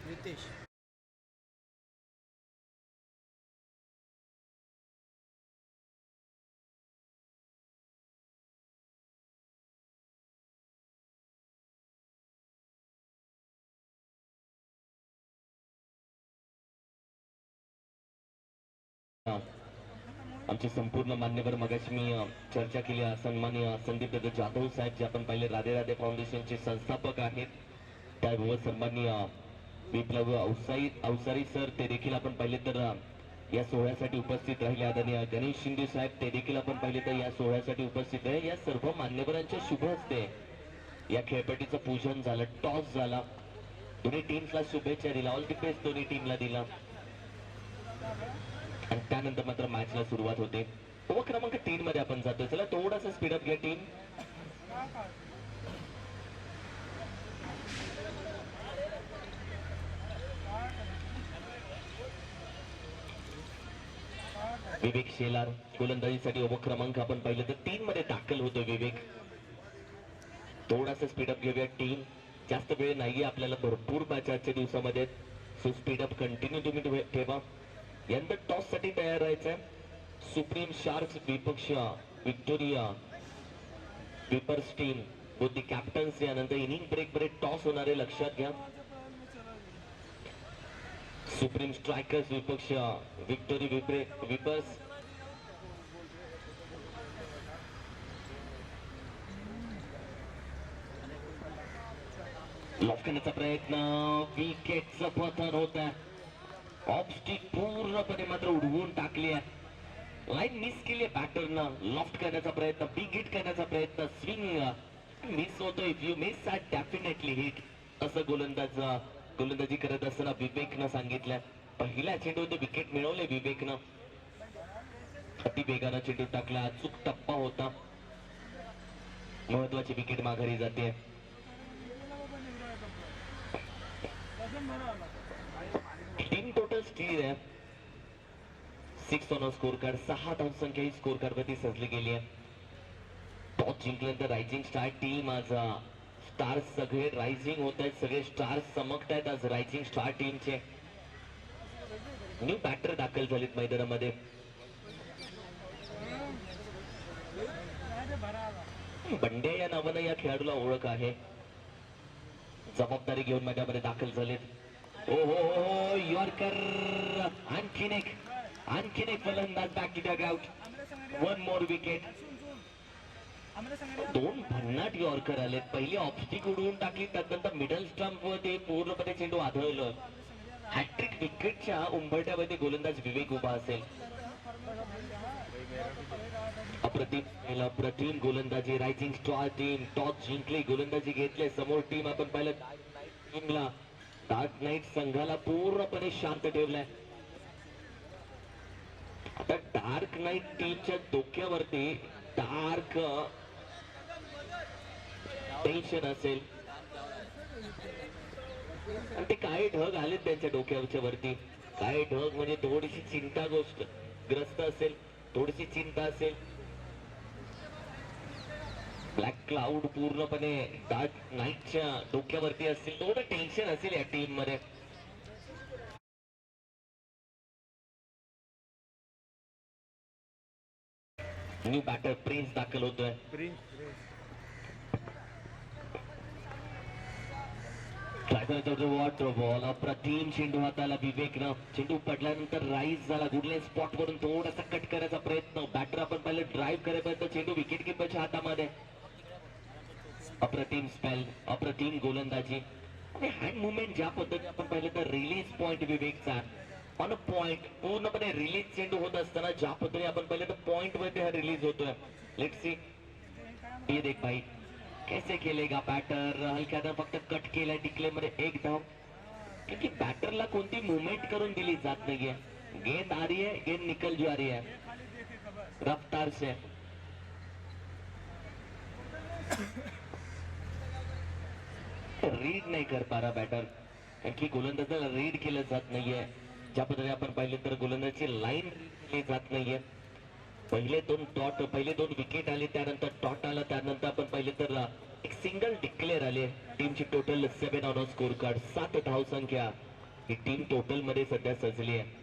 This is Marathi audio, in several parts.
रितेश. आमचे संपूर्ण मान्यवर मगाशी मी चर्चा केली. सन्माननीय संदीप दादा जाधव साहेब जे आपण पाहिले राधे राधे फाउंडेशनचे संस्थापक आहेत, त्याबरोबर सन्माननीय विप्लव अवसारी सर ते देखील आपण पाहिले तर या सोहळ्यासाठी उपस्थित राहिले. आदरणीय गणेश शिंदे साहेब ते देखील आपण पाहिले तर या सोहळ्यासाठी उपस्थित आहे. या सर्व मान्यवरांच्या शुभ हस्ते या खेळपट्टीचं पूजन झालं, टॉस झाला, दोन्ही टीम्सला शुभेच्छा दिला, ऑल द बेस्ट दोन्ही टीमला दिला आणि त्यानंतर मात्र मॅचला सुरुवात होते. क्रमांक 3 मध्ये आपण जातोय. चला थोडासा स्पीडअप घ्या टीम. विवेक शेलार गोलंदाजीसाठी उपक्रमांक आपण पाहिलं तर 3 मध्ये दाखल होतो विवेक. थोडासा स्पीडअप घेऊया टीम. जास्त वेळ नाहीये आपल्याला, भरपूर मॅच आजच्या दिवसामध्ये, सो स्पीडअप कंटिन्यू तुम्ही ठेवा. यंदा टॉस साठी तयार राहायचंय. सुप्रीम शार्क्स विपक्ष Victoria vipers team both the captains. यानंतर इनिंग ब्रेक मध्ये टॉस होणारे लक्षात घ्या. सुप्रीम स्ट्रायकर्स विपक्ष विक्टोरी विपर्स. लॉक करण्याचा प्रयत्न, विकेटचं पतन होत आहे. ऑफस्टिक पूर्णपणे मात्र उडवून टाकली आहे. लाईन मिस केली आहे बॅटरनं. लॉफ्ट करण्याचा प्रयत्न, बिग हिट करण्याचा प्रयत्न, स्विंग मिस होतो. If you miss or definitely hit, असं गोलंदाजी करत असताना विवेकनं सांगितलं. पहिल्या चेंडूमध्ये विकेट मिळवले विवेकनं. अति वेगानं चेंडू टाकला, अचूक टप्पा होता. महत्वाची विकेट माघारी जाते. टीम टोटल स्थिर आहे 6 ऑन स्कोर कार्ड. 6 धाव संख्या ही स्कोर कार्ड वरती सजली गेली आहे. टॉस जिंकल्यानंतर रायझिंग स्टार टीम, आज स्टार्स सगळे रायझिंग होत आहेत, सगळे स्टार्स चमकत आहेत आज रायझिंग स्टार टीमचे. न्यू बॅटर दाखल झालेत मैदानामध्ये. बंडे या नावानं या खेळाडूला ओळख आहे. जबाबदारी घेऊन मैदानामध्ये दाखल झालेत. ओ हो यॉर्कर, आणखीन एक फलंदाज back to the ground. 1 more wicket. 2 भन्नाट यॉर्कर आलेत. पहिली ऑफस्टिक उडवून टाकली, त्यानंतर मिडल स्टंप वर पूर्णपणे चेंडू आदळलं. हॅट्रिक विकेटच्या उंबरठ्यावरती गोलंदाज विवेक उभा असेल. अप्रतिम गोलंदाजी रायझिंग स्टार टीम. टॉस जिंकली, गोलंदाजी घेतले. समोर टीम आपण पाहिलं टीमला, डार्क नाईट संघाला पूर्णपणे शांत ठेवलाय. आता डार्क नाईट टीमच्या डोक्यावरती डार्क टेन्शन असेल आणि ते काय ढग आलेत त्यांच्या डोक्यावरच्या वरती. काय ढग म्हणजे थोडीशी ग्रस्त असेल, थोडीशी चिंता असेल. ब्लॅक क्लाउड पूर्णपणे डार्क नाईटच्या डोक्यावरती असतील, थोडं टेन्शन असेल या टीम मध्ये. न्यू बॅटर प्रिन्स दाखल होतोय. वॉटर बॉल, अप्रतिम चेंडू हाताला विवेकनं. चेंडू पडल्यानंतर राईज झाला, गुडले स्पॉट वरून थोडासा कट करायचा प्रयत्न. बॅटर आपण पाहिलं ड्राईव्ह करेपर्यंत चेंडू विकेट किपरच्या हातामध्ये. अप्रतिम स्पेल, अप्रतिम गोलंदाजी आणि हँड मुवमेंट ज्या पद्धतीने आपण पाहिलं तर रिलीज पॉइंट विवेकचा ऑन अ पॉइंट. पूर्णपणे रिलीज चेंडू होत असताना ज्या पद्धतीने आपण पाहिलं तर पॉइंट वरती हा रिलीज होतोय. लेट्स सी, ये देख भाई कैसे खेलेगा बैटर. हलक्यानं फक्त कट केलाय टिकले मध्ये 1 धाव. क्योंकि बॅटरला कोणती मुवमेंट करून दिली जात नाहीये. गेंद आ रही है, गेंद निकल जा रही है रफ्तार से. रीड नाही कर पा रहा बॅटर, कारण की गोलंदाजाला रीड केलं जात नाहीये. ज्या पद्धतीने आपण पाहिलं तर गोलंदाजाची लाईन केली जात नाहीये. पहिले 2 विकेट आले, त्यानंतर टॉट आला, त्यानंतर आपण पाहिले तर एक सिंगल डिक्लेअर आले. टीमची टोटल 7 ऑन स्कोर कार्ड, 7 धाव संख्या ही टीम टोटल मध्ये सध्या सजली आहे.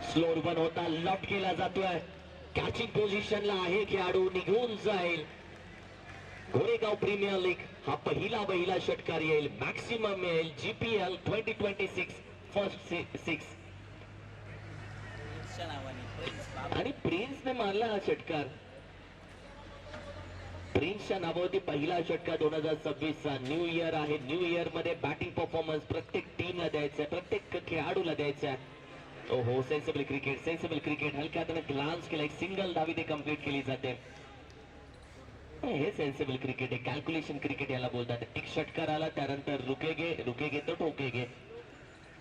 स्लोअर वन होता, लॉफ्ट केला जातोय. कॅचिंग पोझिशनला आहे खेळाडू, निघून जाईल. गोरेगाव प्रीमियर लीग हा पहिला षटकार येईल. मॅक्सिमम मिळेल GPL 2026 फर्स्ट 6. आणि प्रिन्सने मारला हा षटकार. प्रिन्सच्या नावावरती पहिला षटकार 2026चा. न्यू इयर आहे. न्यू इयर मध्ये बॅटिंग परफॉर्मन्स प्रत्येक टीमला द्यायचा, प्रत्येक खेळाडूला द्यायचा. ओहो, सेन्सिबल क्रिकेट. हलक्या हाताने ग्लान्स केला, एक सिंगल धावी ते कंप्लीट केली जाते. हे सेन्सिबल क्रिकेट आहे, कॅल्क्युलेशन क्रिकेट याला बोलतात. एक षटकार आला, त्यानंतर रुकेगे तो ठोकेगे,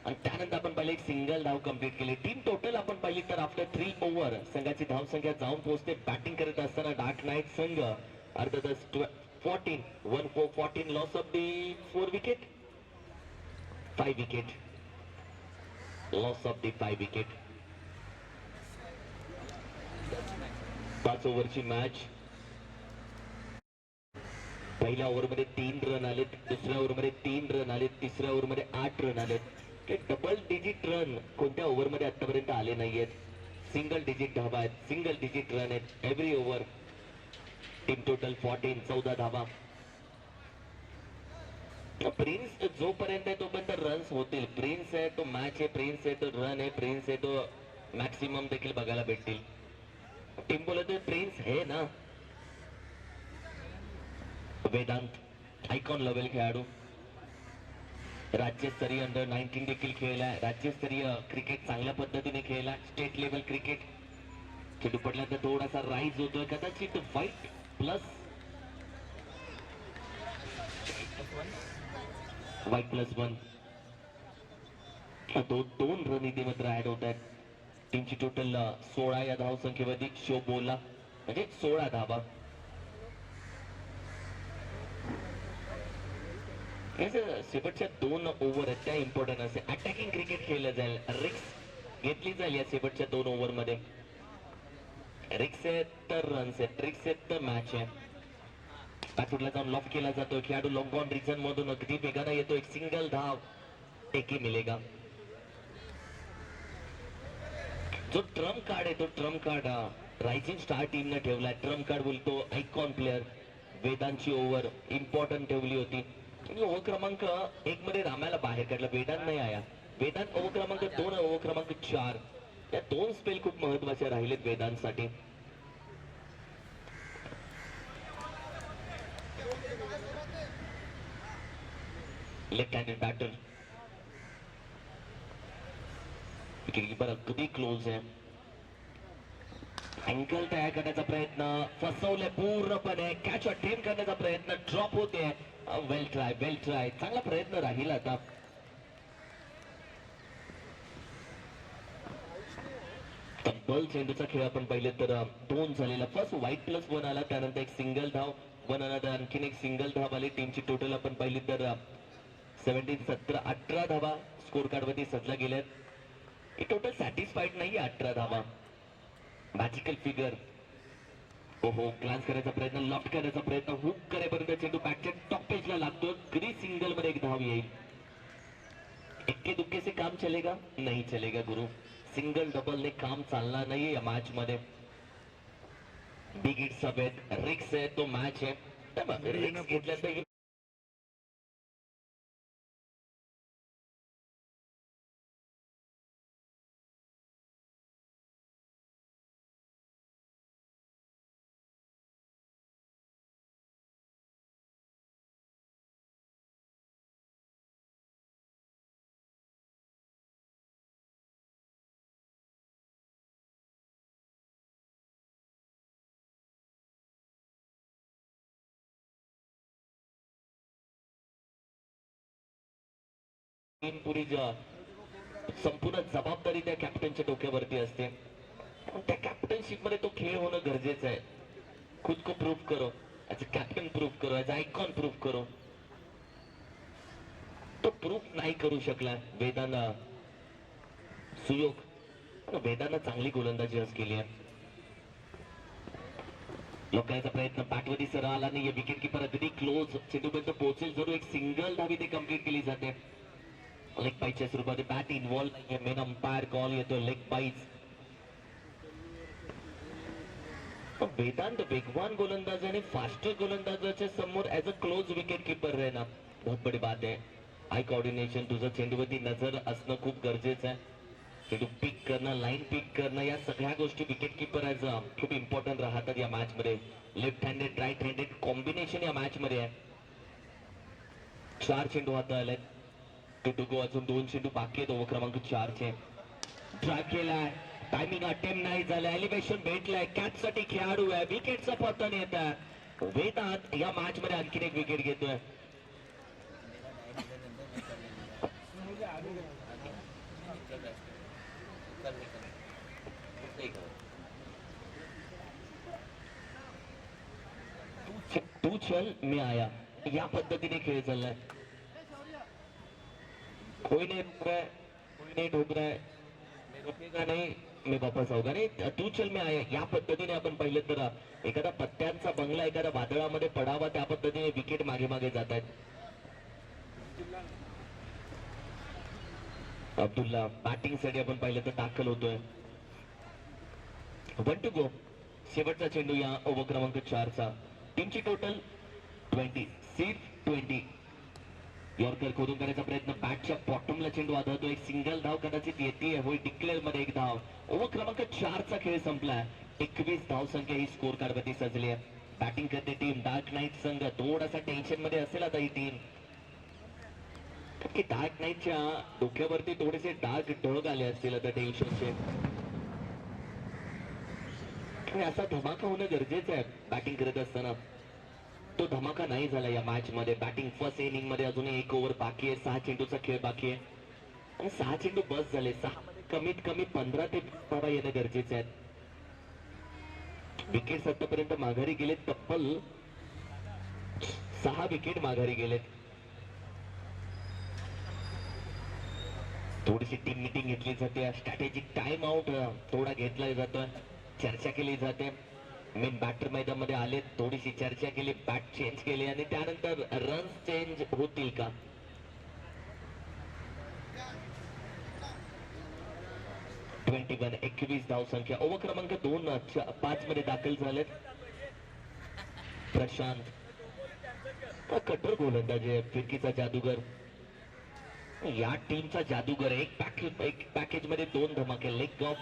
आणि त्यानंतर आपण पहिले एक सिंगल धाव कंप्लीट केली. टीम टोटल आपण पाहिली तर आफ्टर 3 ओव्हर संघाची धाव संख्या जाऊन पोहोचते. बॅटिंग करत असताना डार्क नाईट संघ अर्धतास 14 1 4 14 loss of the 4 wicket 5 wicket loss of the 5 wicket. 5 ओव्हरची मॅच. पहिल्या ओव्हरमध्ये 3 रन आलेत, दुसऱ्या ओव्हरमध्ये 3 रन आलेत, तिसऱ्या ओव्हरमध्ये 8 रन आलेत. ते डबल डिजिट रन कोणत्या ओव्हरमध्ये आतापर्यंत आले नाहीयेत. सिंगल डिजिट धावा आहेत, सिंगल डिजिट रन आहेत एव्हरी ओव्हर. टीम टोटल 14 धावा. प्रिन्स जोपर्यंत आहे तोपर्यंत रन्स होतील. प्रिन्स आहे तो मॅच आहे, प्रिन्स आहे तो रन आहे, प्रिन्स आहे तो मॅक्सिमम देखील बघायला भेटतील. टीम बोलतोय प्रिन्स है ना. वेदांत आयकॉन लेवल खेळाडू, राज्यस्तरीय अंडर 19 देखील खेळलाय. राज्यस्तरीय क्रिकेट चांगल्या पद्धतीने खेळला. स्टेट लेवल क्रिकेट चेंडू पडल्यानंतर थोडासा राईज होतोय, कदाचित व्हाईट प्लस 1. दोन रन इथे मात्र ऍड होत आहेत. टीमची टोटल 16 या धाव संख्येवरती शो बोलला म्हणजे 16 धावा. शेवटच्या 2 ओव्हर आहेत त्या इम्पॉर्टंट असते. अटॅकिंग क्रिकेट खेळलं जाईल, रिक्स घेतली जाईल या शेवटच्या 2 ओव्हर मध्ये. रिक्स आहेत तर रन्स आहेत, ट्रिक्स आहेत तर मॅच आहे. बॅकफुटला जाऊन लॉफ्ट केला जातो. खेळाडू लॉंग ऑन रिजन मधून अगदी वेगाने येतो. एक सिंगल धाव टेकी मिलेगा. जो ट्रम्प कार्ड आहे तो ट्रम्प कार्ड रायझिंग स्टार टीमने ठेवलाय. ट्रम्प कार्ड बोलतो आयकॉन प्लेअर. वेदांची ओव्हर इम्पॉर्टंट ठेवली होती. ओव्हर क्रमांक 1 मध्ये रामाला बाहेर काढलं, वेदांत नाही आया. वेदांत ओव्हर क्रमांक 2, ओव्हर क्रमांक 4 या 2 स्पेल खूप महत्वाचे राहिलेत वेदांतसाठी. लेफ्ट हँडेड बॅटर, विकेटकीपर अगदी क्लोज आहे. अँकल तयार करण्याचा प्रयत्न, फसवले पूर्णपणे. कॅच अटेम्प्ट करण्याचा प्रयत्न, ड्रॉप होते. वेल ट्राय, चांगला प्रयत्न राहील. आता तब्बल चेंडूचा खेळ आपण पाहिले तर 2 झालेला. फर्स्ट व्हाईट प्लस 1 आला, त्यानंतर एक सिंगल धाव 1 आला, आणखीन एक सिंगल धाव आली. टीमची टोटल आपण पाहिली तर 18 धावा स्कोर कार्ड वरती सजला गेल्यात. ही टोटल सॅटिस्फाईड नाही 18 धावा. Magical figure. ओहो, ग्लान्स करायचा प्रयत्न, लॉफ्ट करायचा प्रयत्न, हुक करेपर्यंत चेंडू बॅटच्या टॉप पेजला लागतो. कधी सिंगल मध्ये एक धाव येईल. इक्के दुक्के से काम चलेगा नहीं चलेगा गुरु. सिंगल डबल ने काम चालणार नाहीये या मॅच मध्ये. बिग हिट्स आहेत, रिक्स आहे तो मॅच आहे. रिक्स घेतल्यानंतर पुरी संपूर्ण जबाबदारी त्या कॅप्टनच्या डोक्यावरती असते. त्या कॅप्टनशिप मध्ये तो खेळ होणं गरजेचं आहे. खुद को प्रूफ करो, ऍज अ कॅप्टन प्रूफ करो, ऍज आयकॉन प्रूफ करो. तो प्रूफ नाही करू शकला वेदांना. सुयोग, वेदांना चांगली गोलंदाजी आज केली आहे. ब्लॉक करायचा प्रयत्न बॅटवरती सरळ आला नाही. विकेट किपर अगदी क्लोज चेंडूपर्यंत पोहोचेल जरूर एक सिंगल धावी ते कंप्लीट केली जाते. लेग बाईटच्या स्वरूपात बॅट इन्व्हॉल्व नाहीये. मेन अंपायर कॉल येतो लेग बाईट. वेदांत वेगवान गोलंदाज आणि फास्टर गोलंदाजाच्या समोर as a close wicket keeper रहना बहुत बड़ी बात है. आय कोऑर्डिनेशन तुझं चेंडूवरती नजर असणं खूप गरजेचं आहे. चेंडू पिक करणं लाईन पिक करणं या सगळ्या गोष्टी विकेट कीपर ऍज खूप इम्पॉर्टंट राहतात या मॅच मध्ये. Left handed right handed combination या मॅच मध्ये आहे. 4 चेंडू हातात आले. टू अजून 2 चेंडू बाकी आहेत ओव्हर क्रमांक 4 चे. ड्राईव्ह केलाय. टायमिंग अटेम्प्ट नाही झालं. एलिव्हेशन भेटलंय. कॅच साठी खेळाडू आहे. विकेटचा पतन येत आहे. वेदांत या मॅच मध्ये आणखीन एक विकेट घेतोय. तू चल मी आया या पद्धतीने खेळ चाललाय. कोई नाही रोक रहा है, कोई नहीं ठोक रहा है, मैं रोकेगा नहीं, मी वापस आऊगा नाही. तू चल मी आया या पद्धतीने आपण पाहिलं तर एखादा पत्त्यांचा बंगला एखाद्या वादळामध्ये पडावा त्या पद्धतीने विकेट मागे मागे जात आहेत. अब्दुल्ला बॅटिंग साठी आपण पाहिलं तर दाखल होतोय. 1 टू गो. शेवटचा चेंडू या ओव्हर क्रमांक 4 चा. टीमची टोटल 20 सिर्फ 20. यॉर्कर खोदून करायचा प्रयत्न. बॅटच्या बॉटमला चेंडू आढळतो. एक सिंगल धाव कदाचित येते. होईल डिक्लेअर मध्ये एक धाव. ओव्हर क्रमांक 4 चा खेळ संपलाय. 21 धाव संख्या ही स्कोर कार्ड वरती सजली आहे. बॅटिंग करते टीम डार्क नाईट संघ. थोडासा टेन्शन मध्ये असेल आता ही टीम. की डार्क नाईटच्या डोक्यावरती थोडेसे डार्क ढग आले असतील आता टेन्शनचे. असा धमाका होणं गरजेचं आहे बॅटिंग करत असताना. तो धमाका नाही झाला या मॅच मध्ये. बॅटिंग फर्स्ट इनिंग मध्ये अजूनही 1 ओव्हर बाकी आहे. 6 चेंडूचा खेळ बाकी आहे आणि 6 चेंडू बस झाले. 6 मध्ये कमीत कमी 15 ते 20 धावा येणं गरजेचे आहेत. विकेट आतापर्यंत माघारी गेलेत. तब्बल 6 विकेट माघारी गेलेत. थोडीशी टीम मिटिंग घेतली जाते. स्ट्रॅटेजिक टाइम आउट थोडा घेतला जातोय. चर्चा केली जाते. मेन बॅटर मैदानामध्ये आले. थोडीशी चर्चा केली. बॅट चेंज केली आणि त्यानंतर रन्स चेंज होतील का. ट्वेंटी 21 धाव संख्या. ओव्हर क्रमांक 2-5 मध्ये दाखल झालेत. प्रशांत कठोर गोलंदाज आहे. फिरकीचा जादूगर या टीमचा जादूगर. एक पॅकेज मध्ये 2 धमाके लेग ऑफ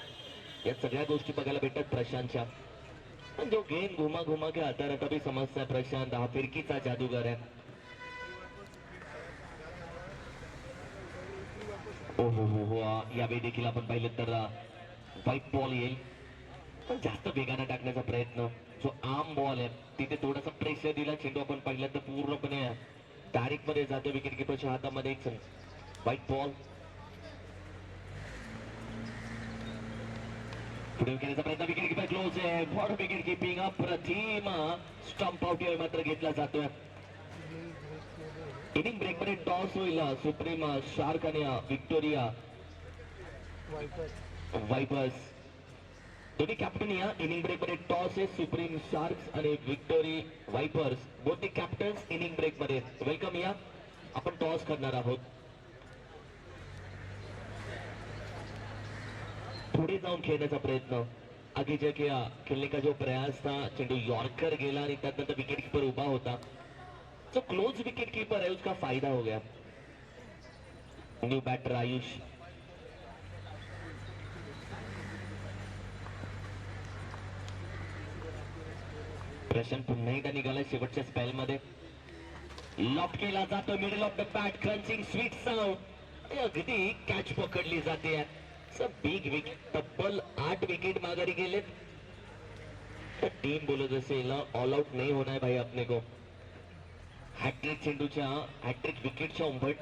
या सगळ्या गोष्टी बघायला भेटतात प्रशांतच्या. जो गेम घुमा घुमा के आता रहता भी समजता है. प्रशांत हा फिरकीचा जादूगर आहे. हो यावेळी देखील आपण पाहिलं तर व्हाईट बॉल येईल. जास्त वेगाने टाकण्याचा प्रयत्न. जो आर्म बॉल आहे तिथे थोडासा प्रेशर दिला. चेंडू आपण पाहिलं तर पूर्णपणे डायरेक्ट मध्ये जातो विकेट किपरच्या हातामध्ये. White ball. पुढे विकेटचा प्रयत्न. विकेट किपर क्लोज आहे. फॉर विकेट किपिंग अप्रतिम. स्टंप आउट मात्र घेतला जातोय. इनिंग ब्रेक मध्ये टॉस होईल. सुप्रीम शार्क आणि विक्टोरिया वायपर्स दोन्ही कॅप्टन या इनिंग ब्रेक मध्ये टॉस आहे. सुप्रीम शार्क्स आणि Victory Vipers both the captains inning break मध्ये. वेलकम या. आपण टॉस करणार आहोत. पुढे जाऊन खेळण्याचा प्रयत्न. आगे जाके खेलने का जो प्रयास था. चेंडू यॉर्कर गेला आणि त्यानंतर विकेट कीपर उभा होता. जो क्लोज विकेट कीपर है उसका फायदा हो गया. New batter Ayush. प्रशांत पुन्हा एकदा निघाला शेवटच्या स्पेल मध्ये. लॉक केला जातो. Middle off the bat. Crunching sweet sound. अगदी कॅच पकडली जाते. Big wicket. तब्बल 8 विकेट माघारी गेलेत. टीम बोलत असेल ऑल आउट नहीं होना है भाई अपने को. हॅट्रिक चेंडूच्या हॅट्रिक विकेटच्या उंबट.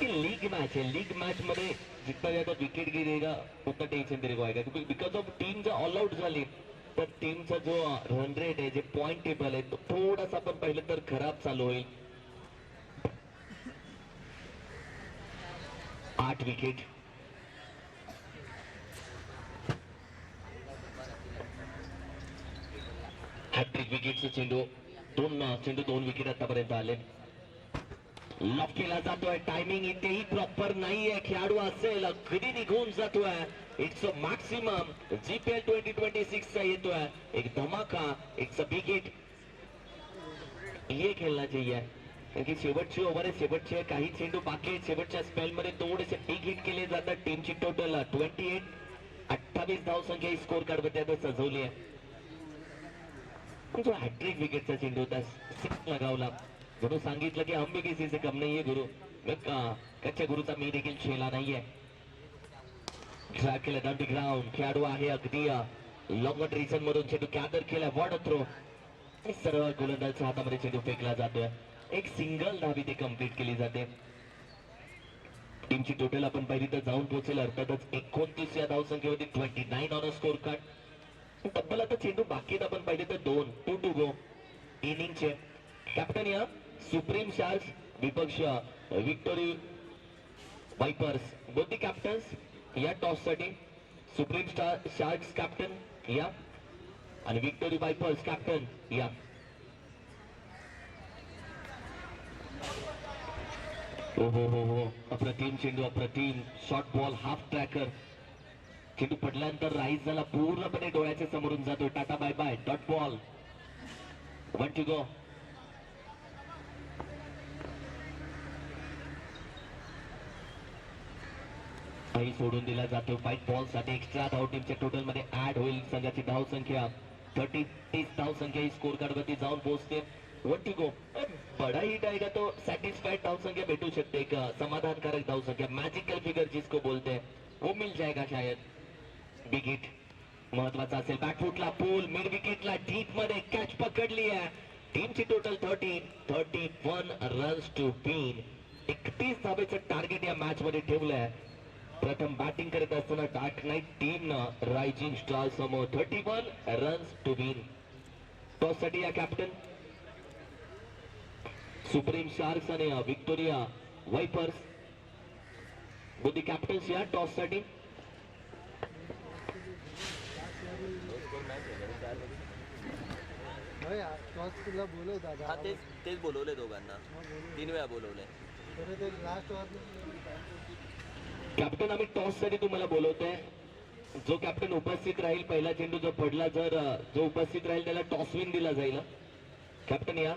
लीग मैच है. लीग मैच मध्ये जितना ज्यादा विकेट गिरेगा उतना टेंशन तेरे को आएगा. क्योंकि बिकॉज ऑफ टीम जर ऑल आउट झाली तर टीमचा जो रन रेट आहे जे पॉइंट टेबल आहे तो थोडासा आपण पाहिलं तर खराब चालू होईल. 8 विकेट. एक विकेटचा चेंडू, दोन विकेट आतापर्यंत आले. लॉक केला जातोय, टायमिंग इथेही प्रॉपर नाहीये, खेळाडू असेल अगदी निघून जातोय. इट्स अ मॅक्सिमम जीपीएल 2026 चा येतोय एक धमाका, इट्स अ बिग हिट. ये खेळना चाहिए कारण की शेवटची ओव्हर आहे, शेवटचे काही चेंडू बाकी आहेत. शेवटच्या स्पेल मध्ये थोडेसे बिग हिट केले जातात. टीमची टोटल 28 धावसंख्या ही स्कोर कार्ड मध्ये आता सजवली आहे. जो हॅट्रिक विकेटचा चेंडू होता, सिक्स लगावला. गुरु सांगितलं की हम भी किसी से कम नाहीये गुरु, कच्च्या गुरुचा मी देखील शेला नाहीये. ड्राइव केलं डाउन द ग्राउंड, खेळाडू आहे अगदी लॉंग रिजन मधून चेंडू कॅदर केला, वॉटर थ्रो. सरळ गोलंदाजच्या हातामध्ये चेंडू फेकला जातोय. एक सिंगल धाव इथे कंप्लीट केली जाते. टीमची टोटल आपण पाहिली तर जाऊन पोहोचेल अर्थातच 29 या धावसंख्येवरती 29 ऑन अ स्कोर कार्ड. तब्बल आता चेंडू बाकी आपण पाहिले तर 2 टू गो इनिंगचे. कॅप्टन या सुप्रीम शार्क्स, विपक्ष victory Vipers. Both the captains या टॉस साठी. सुप्रीम शार्क्स कॅप्टन या आणि विक्टोरी वायपर्स कॅप्टन या. हो अप्रतिम चेंडू, अप्रतिम शॉर्ट बॉल, हाफ ट्रॅकर. चेंडू पडल्यानंतर राईज झाला, पूर्णपणे डोळ्याच्या समोरून जातो. Tata bye bye, dot ball, 1 to go. काही सोडून दिला जातो. 5 बॉल साठी एक्स्ट्रा धाव टीमच्या टोटल मध्ये ऍड होईल. संघाची धावसंख्या 30 धावसंख्या ही स्कोर कार्ड वरती जाऊन पोहोचते. 1 टू गो. बड़ा हिट आएगा तो सैटिस्फाइड धावसंख्या भेटू शकते, एक समाधानकारक धावसंख्या, मैजिकल फिगर जिसको बोलते हैं वो मिल जाएगा शायद. बिग हिट महत्वाचा असेल. बॅकफुटला पूल, मिड विकेटला डीप मध्ये कॅच पकडली आहे. टीमची टोटल 31 रन्स टू बीन. 31 धावेचं टार्गेट या मॅच मध्ये ठेवलंय. प्रथम बॅटिंग करत असताना dark knight team rising star समोर 31 रन्स टू बीन. टॉस साठी या कॅप्टन सुप्रीम शार्क्स आणि विक्टोरिया वायपर्स. बोथ कॅप्टन्स या टॉस साठी. तेच बोलवले दोघांना, 3 वेळा बोलवले. कॅप्टन आम्ही टॉस साठी तुम्हाला बोलवतोय. जो कॅप्टन उपस्थित राहील, पहिला चेंडू जो पडला, जर जो उपस्थित राहील त्याला टॉस विन दिला जाईल. कॅप्टन या.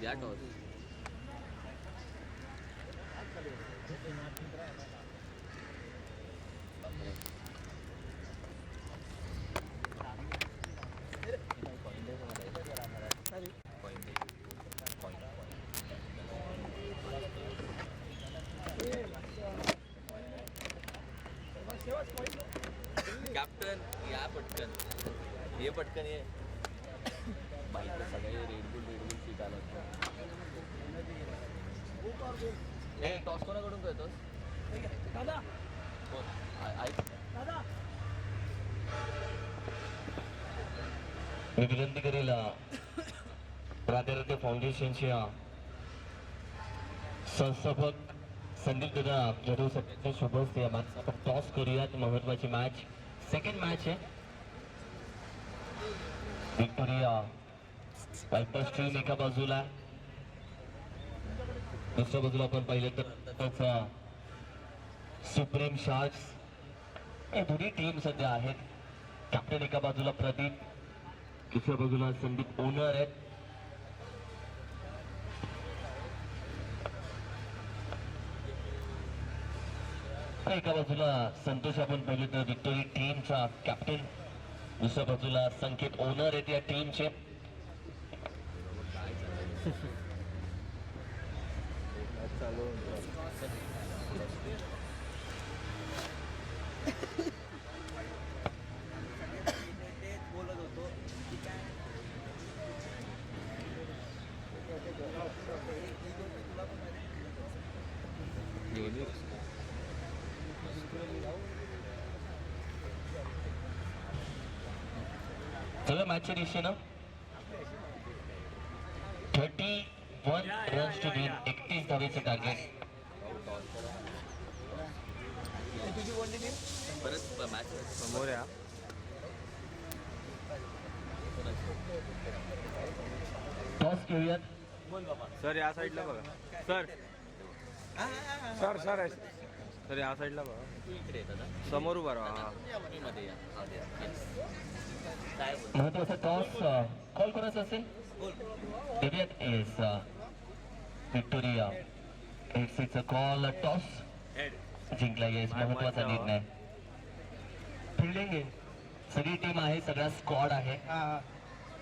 या टॉस. कॅप्टन या पटकन, ये पटकन ये. बाईक सगळे रेडबुल सीट आलं. हे टॉस कोणाकडून करतोस दादा? मी विनंती करेल प्राधान्य फाउंडेशनच्या संस्थापक संदीप दादा जाधव सर शुभ असते. आपण टॉस करूयात. महत्वाची मॅच, सेकंड मॅच आहे. विक्टोरिया वायपर्स टीम एका बाजूला, दुसऱ्या बाजूला आपण पाहिलं तर सुप्रीम शार्क्स. हे दोन्ही टीम सध्या आहेत. कॅप्टन एका बाजूला प्रदीप, दुसऱ्या बाजूला संदीप ओनर आहेत. एका बाजूला संतोष आपण पाहिलं तर विक्टोरी टीमचा कॅप्टन, दुसऱ्या बाजूला संकेत ओनर आहेत या टीमचे. चला मॅचच्या दिशेनं 31 रन्स टू विन, 31 धावेचं टार्गेट. परत मॅच समोर या. टॉस घेऊयात. सर या साईडला बघा. सर सर सर सर या साईडला बघा. तू इकडे येत ना समोर उभा राहा. मध्ये या. Yes. काय बोल महत्वाचा टॉस कॉल करायचा असेल देऊयात. एस विक्टोरिया एफसीचा कॉल. टॉस जिंकला. येस महत्वाचा निर्णय. फिल्डिंग सगळी टीम आहे, सगळा स्क्वॉड आहे.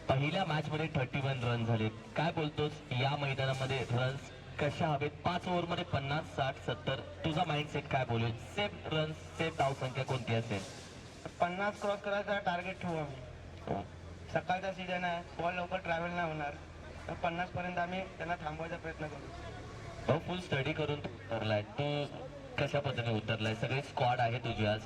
पहिल्या मॅच मध्ये 31 रन झाले. काय बोलतोस या मैदानामध्ये रन्स कशा हवेत? 5 ओव्हर मध्ये 50, 60, 70. तुझा माइंडसेट काय बोलेल? सेफ रन, सेफ धाव संख्या कोणती असेल? 50 क्रॉस करायचा टार्गेट ठेवू आम्ही. सकाळचा सीझन आहे, बॉल लवकर ट्रॅव्हल नाही होणार, तर 50 पर्यंत आम्ही त्यांना थांबवायचा प्रयत्न करू. फुल स्टडी करून तू उतरलाय. तू कशा पद्धतीने उतरलाय? सगळे स्क्वॉड आहे तुझी आज.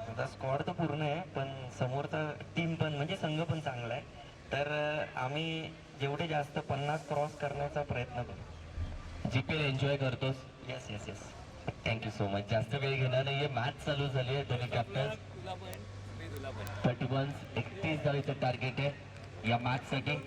आता स्क्वॉड तर पूर्ण आहे, पण समोरचा टीम पण म्हणजे संघ पण चांगला आहे, तर आम्ही जेवढे जास्त 50 क्रॉस करण्याचा प्रयत्न करू. जीपीएल एन्जॉय करतोस? Yes yes yes. Thank you so much. जास्त वेळ घेणार नाहीये. मॅच चालू झाली आहे. दोन्ही कॅप्टन. 31 31 धावेचं टार्गेट आहे या मॅच साठी.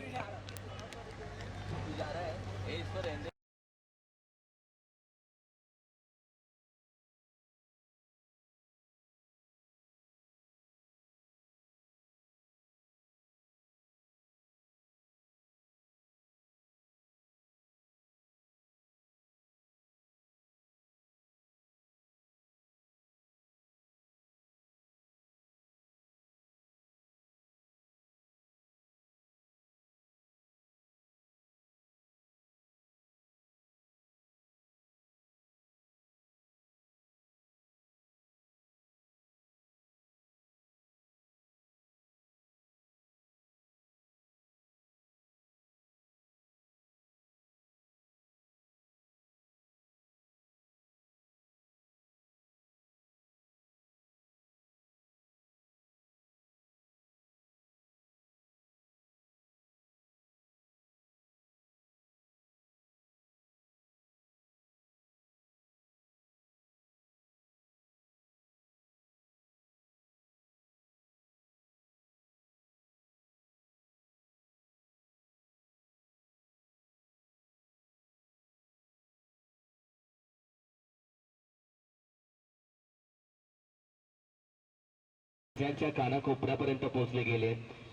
ज्यांच्या कानाकोपऱ्यापर्यंत पोहोचले गेले.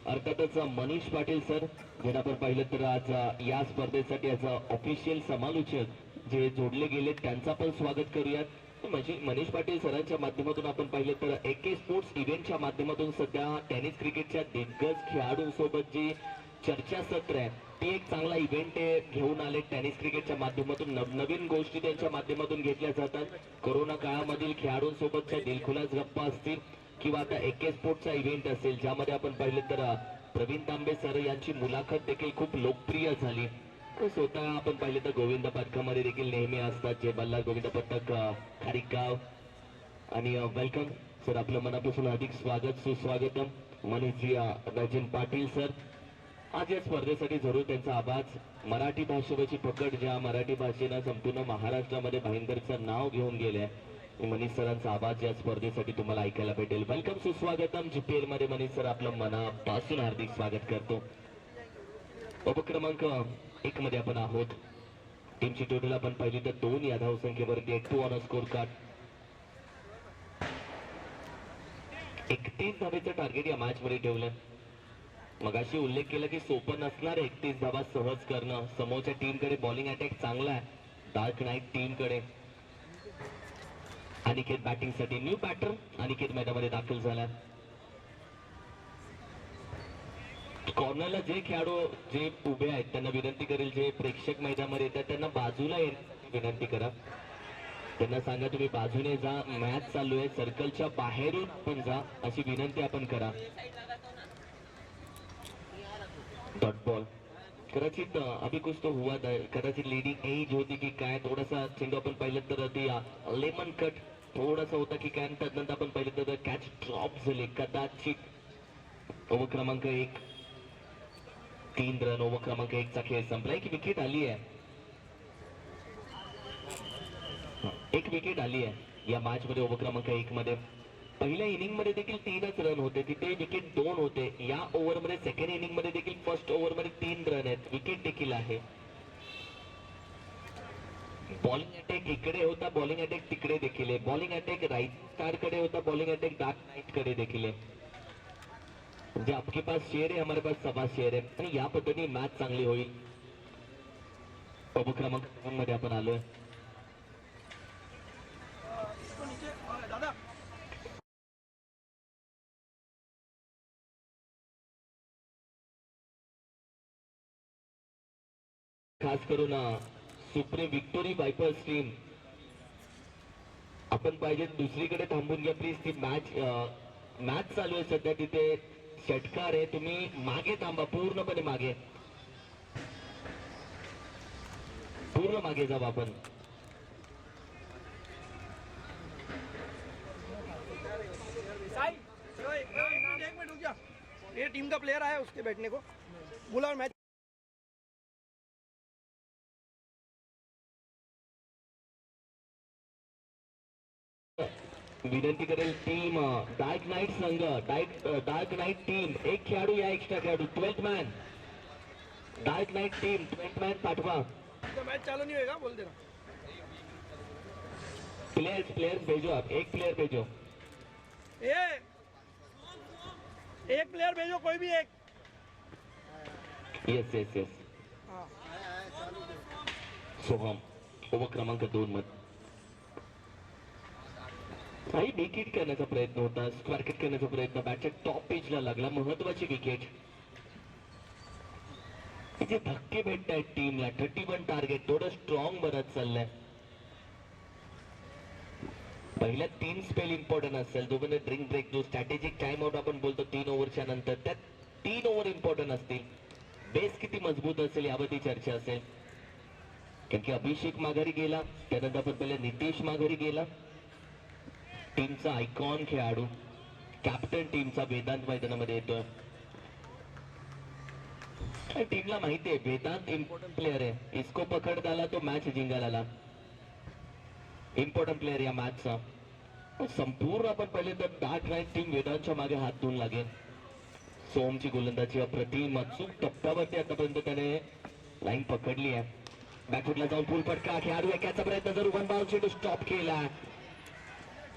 अर्थातच मनीष पाटील सर, जे आपण पाहिलं तर आज या स्पर्धेसाठी आज ऑफिशियल समालोचक जे जोडले गेले त्यांचा पण स्वागत करूयात. म्हणजे मनीष पाटील सरांच्या माध्यमातून आपण पाहिलं तर AK स्पोर्ट्स इव्हेंटच्या माध्यमातून सध्या टेनिस क्रिकेटच्या दिग्गज खेळाडूंसोबत जी चर्चा सत्र आहे ते एक चांगला इव्हेंट घेऊन आले. टेनिस क्रिकेटच्या माध्यमातून नवनवीन गोष्टी त्यांच्या माध्यमातून घेतल्या जातात. कोरोना काळामधील खेळाडूंसोबतच्या दिलखुलास गप्पा असतील किंवा आता AK स्पोर्ट्सचा इव्हेंट असेल ज्यामध्ये आपण पाहिलं तर प्रवीण तांबे सर यांची मुलाखत देखील खूप लोकप्रिय झाली. स्वतः आपण पाहिलं तर गोविंद पथकामध्ये देखील नेहमी असतात. जे बल्लार गोविंद पथक खारीगाव. आणि वेलकम सर, आपलं मनापासून अधिक स्वागत सुस्वागतम. मनीषजी राजन पाटील सर, आज या स्पर्धेसाठी जरूर त्यांचा आवाज, मराठी भाषेची पकड, ज्या मराठी भाषेनं संपूर्ण महाराष्ट्रामध्ये भाईंदरचं नाव घेऊन गेले, मनीष सरांचा आवाज या स्पर्धेसाठी तुम्हाला ऐकायला भेटेल. वेलकम सुस्वागतम. GPL मध्ये मनीष सर आपलं मनापासून हार्दिक स्वागत करतो. उपक्रमांक 1 मध्ये आपण आहोत. टीमची टोटल आपण पाहिली तर 2 या धावसंख्येवरती 2 ऑन स्कोर कार्ड. 31 धावेचं टार्गेट या मॅच मध्ये ठेवलं. मगाशी उल्लेख केला की सोपं नसणार 31 धावा सहज करणं. समोरच्या टीमकडे बॉलिंग अटॅक चांगला आहे डार्क नाईट टीमकडे. अनिकेत बॅटिंगसाठी न्यू बॅटर अनिकेत मैदानामध्ये दाखल झाला. कॉर्नरला जे खेळाडू जे उभे आहेत त्यांना विनंती करेल, जे प्रेक्षक मैदानामध्ये येतात त्यांना बाजूला विनंती करा. त्यांना सांगा तुम्ही बाजूने जा, मॅच चालू आहे, सर्कलच्या बाहेरून पण जा अशी विनंती आपण करा. डॉट बॉल कदाचित अभी कुछ तो हुआ था, कदाचित लीडिंग एज होती की काय, थोडासा चेंडू आपण पाहिलं तर ती लेमन कट थोडासा होता की काय, त्यानंतर आपण पाहिलं तर कॅच ड्रॉप झाले कदाचित. ओव्हर क्रमांक 1 3 रन. ओव्हर क्रमांक 1 चा खेळ संपलाय. की विकेट आली आहे, एक विकेट आली आहे या मॅच मध्ये. ओव्हर क्रमांक 1 मध्ये पहिल्या इनिंग मध्ये देखील 3च रन होते, तिथे विकेट 2 होते. या ओव्हर मध्ये सेकंड इनिंग मध्ये देखील फर्स्ट ओव्हर मध्ये 3 रन आहेत, विकेट देखील आहे. बॉलिंग अटॅक इकडे होता, बॉलिंग अटॅक तिकडे देखील आहे. बॉलिंग अटॅक राईट स्टार कडे होता, बॉलिंग अटॅक डार्क नाईट कडे देखील आहे. म्हणजे आपके पास शेर है, हमारे पास सभा शेर है. आणि या पद्धतीने मॅच चांगली होईल. ओव्हर क्रमांक 2 मध्ये आपण आलोय. खास करून सुप्रीम विक्टोरी वायपर्स टीम आपण पाहिजे दुसरीकडे थांबून घ्या प्लीज. ती मॅच चालू आहे सध्या, तिथे षटकार आहे, तुम्ही मागे थांबा, पूर्णपणे मागे, पूर्ण मागे जाऊ आपण. एक मिनट रुक जा, ये टीम का प्लेयर आया उसके बैठने को बोला और मैच. विनंती करेल टीम डार्क नाईट संघ, डार्क नाईट टीम, एक खेळाडू या एक्स्ट्रा खेळाडू 12th man. Dark knight team 12th man पाठवा. मैच चालू नहीं होगा बोल देना. प्लेयर्स भेजो, आप एक प्लेयर भेजो. एक प्लेयर भेजो, कोई भी एक. येस सोहम. ओव्हर क्रमांक 2 मध्ये काही विकेट करण्याचा प्रयत्न होता, स्क्वेअर किट करण्याचा प्रयत्न, बॅटच्या टॉप पेजला लागला, महत्वाची विकेट. इथे धक्के भेटत आहेत टीमला. 31 टार्गेट, थोडं स्ट्रॉंग बनत चाललंय. पहिल्या 3 स्पेल इम्पॉर्टंट असेल, दोघांना ड्रिंक ब्रेक, जो स्ट्रॅटेजिक टाइम आउट आपण बोलतो 3 ओव्हरच्या नंतर, त्यात 3 ओव्हर इम्पॉर्टंट असतील. बेस किती मजबूत असेल यावरती चर्चा असेल. कारण की अभिषेक माघारी गेला, त्यानंतर आपण पहिले नितेश माघारी गेला. टीमचा आयकॉन खेळाडू, कॅप्टन टीमचा वेदांत मैदानामध्ये येतोय. टीमला माहिती आहे वेदांत इम्पॉर्टंट प्लेअर आहे, इसको पकड आला तो मॅच जिंकायला. इम्पॉर्टंट प्लेअर या मॅचचा. संपूर्ण आपण पहिले तर डार्क नाईट टीम वेदांतच्या मागे हात धुवून लागेल. सोमची गोलंदाजी अप्रतिम, अचूक टप्प्यावरती आतापर्यंत त्याने लाईन पकडली आहे. बॅकफुटला जाऊन फुल फटका, खेळाडू एकाचा प्रयत्न जर वन बाउंड चेंडू स्टॉप केला.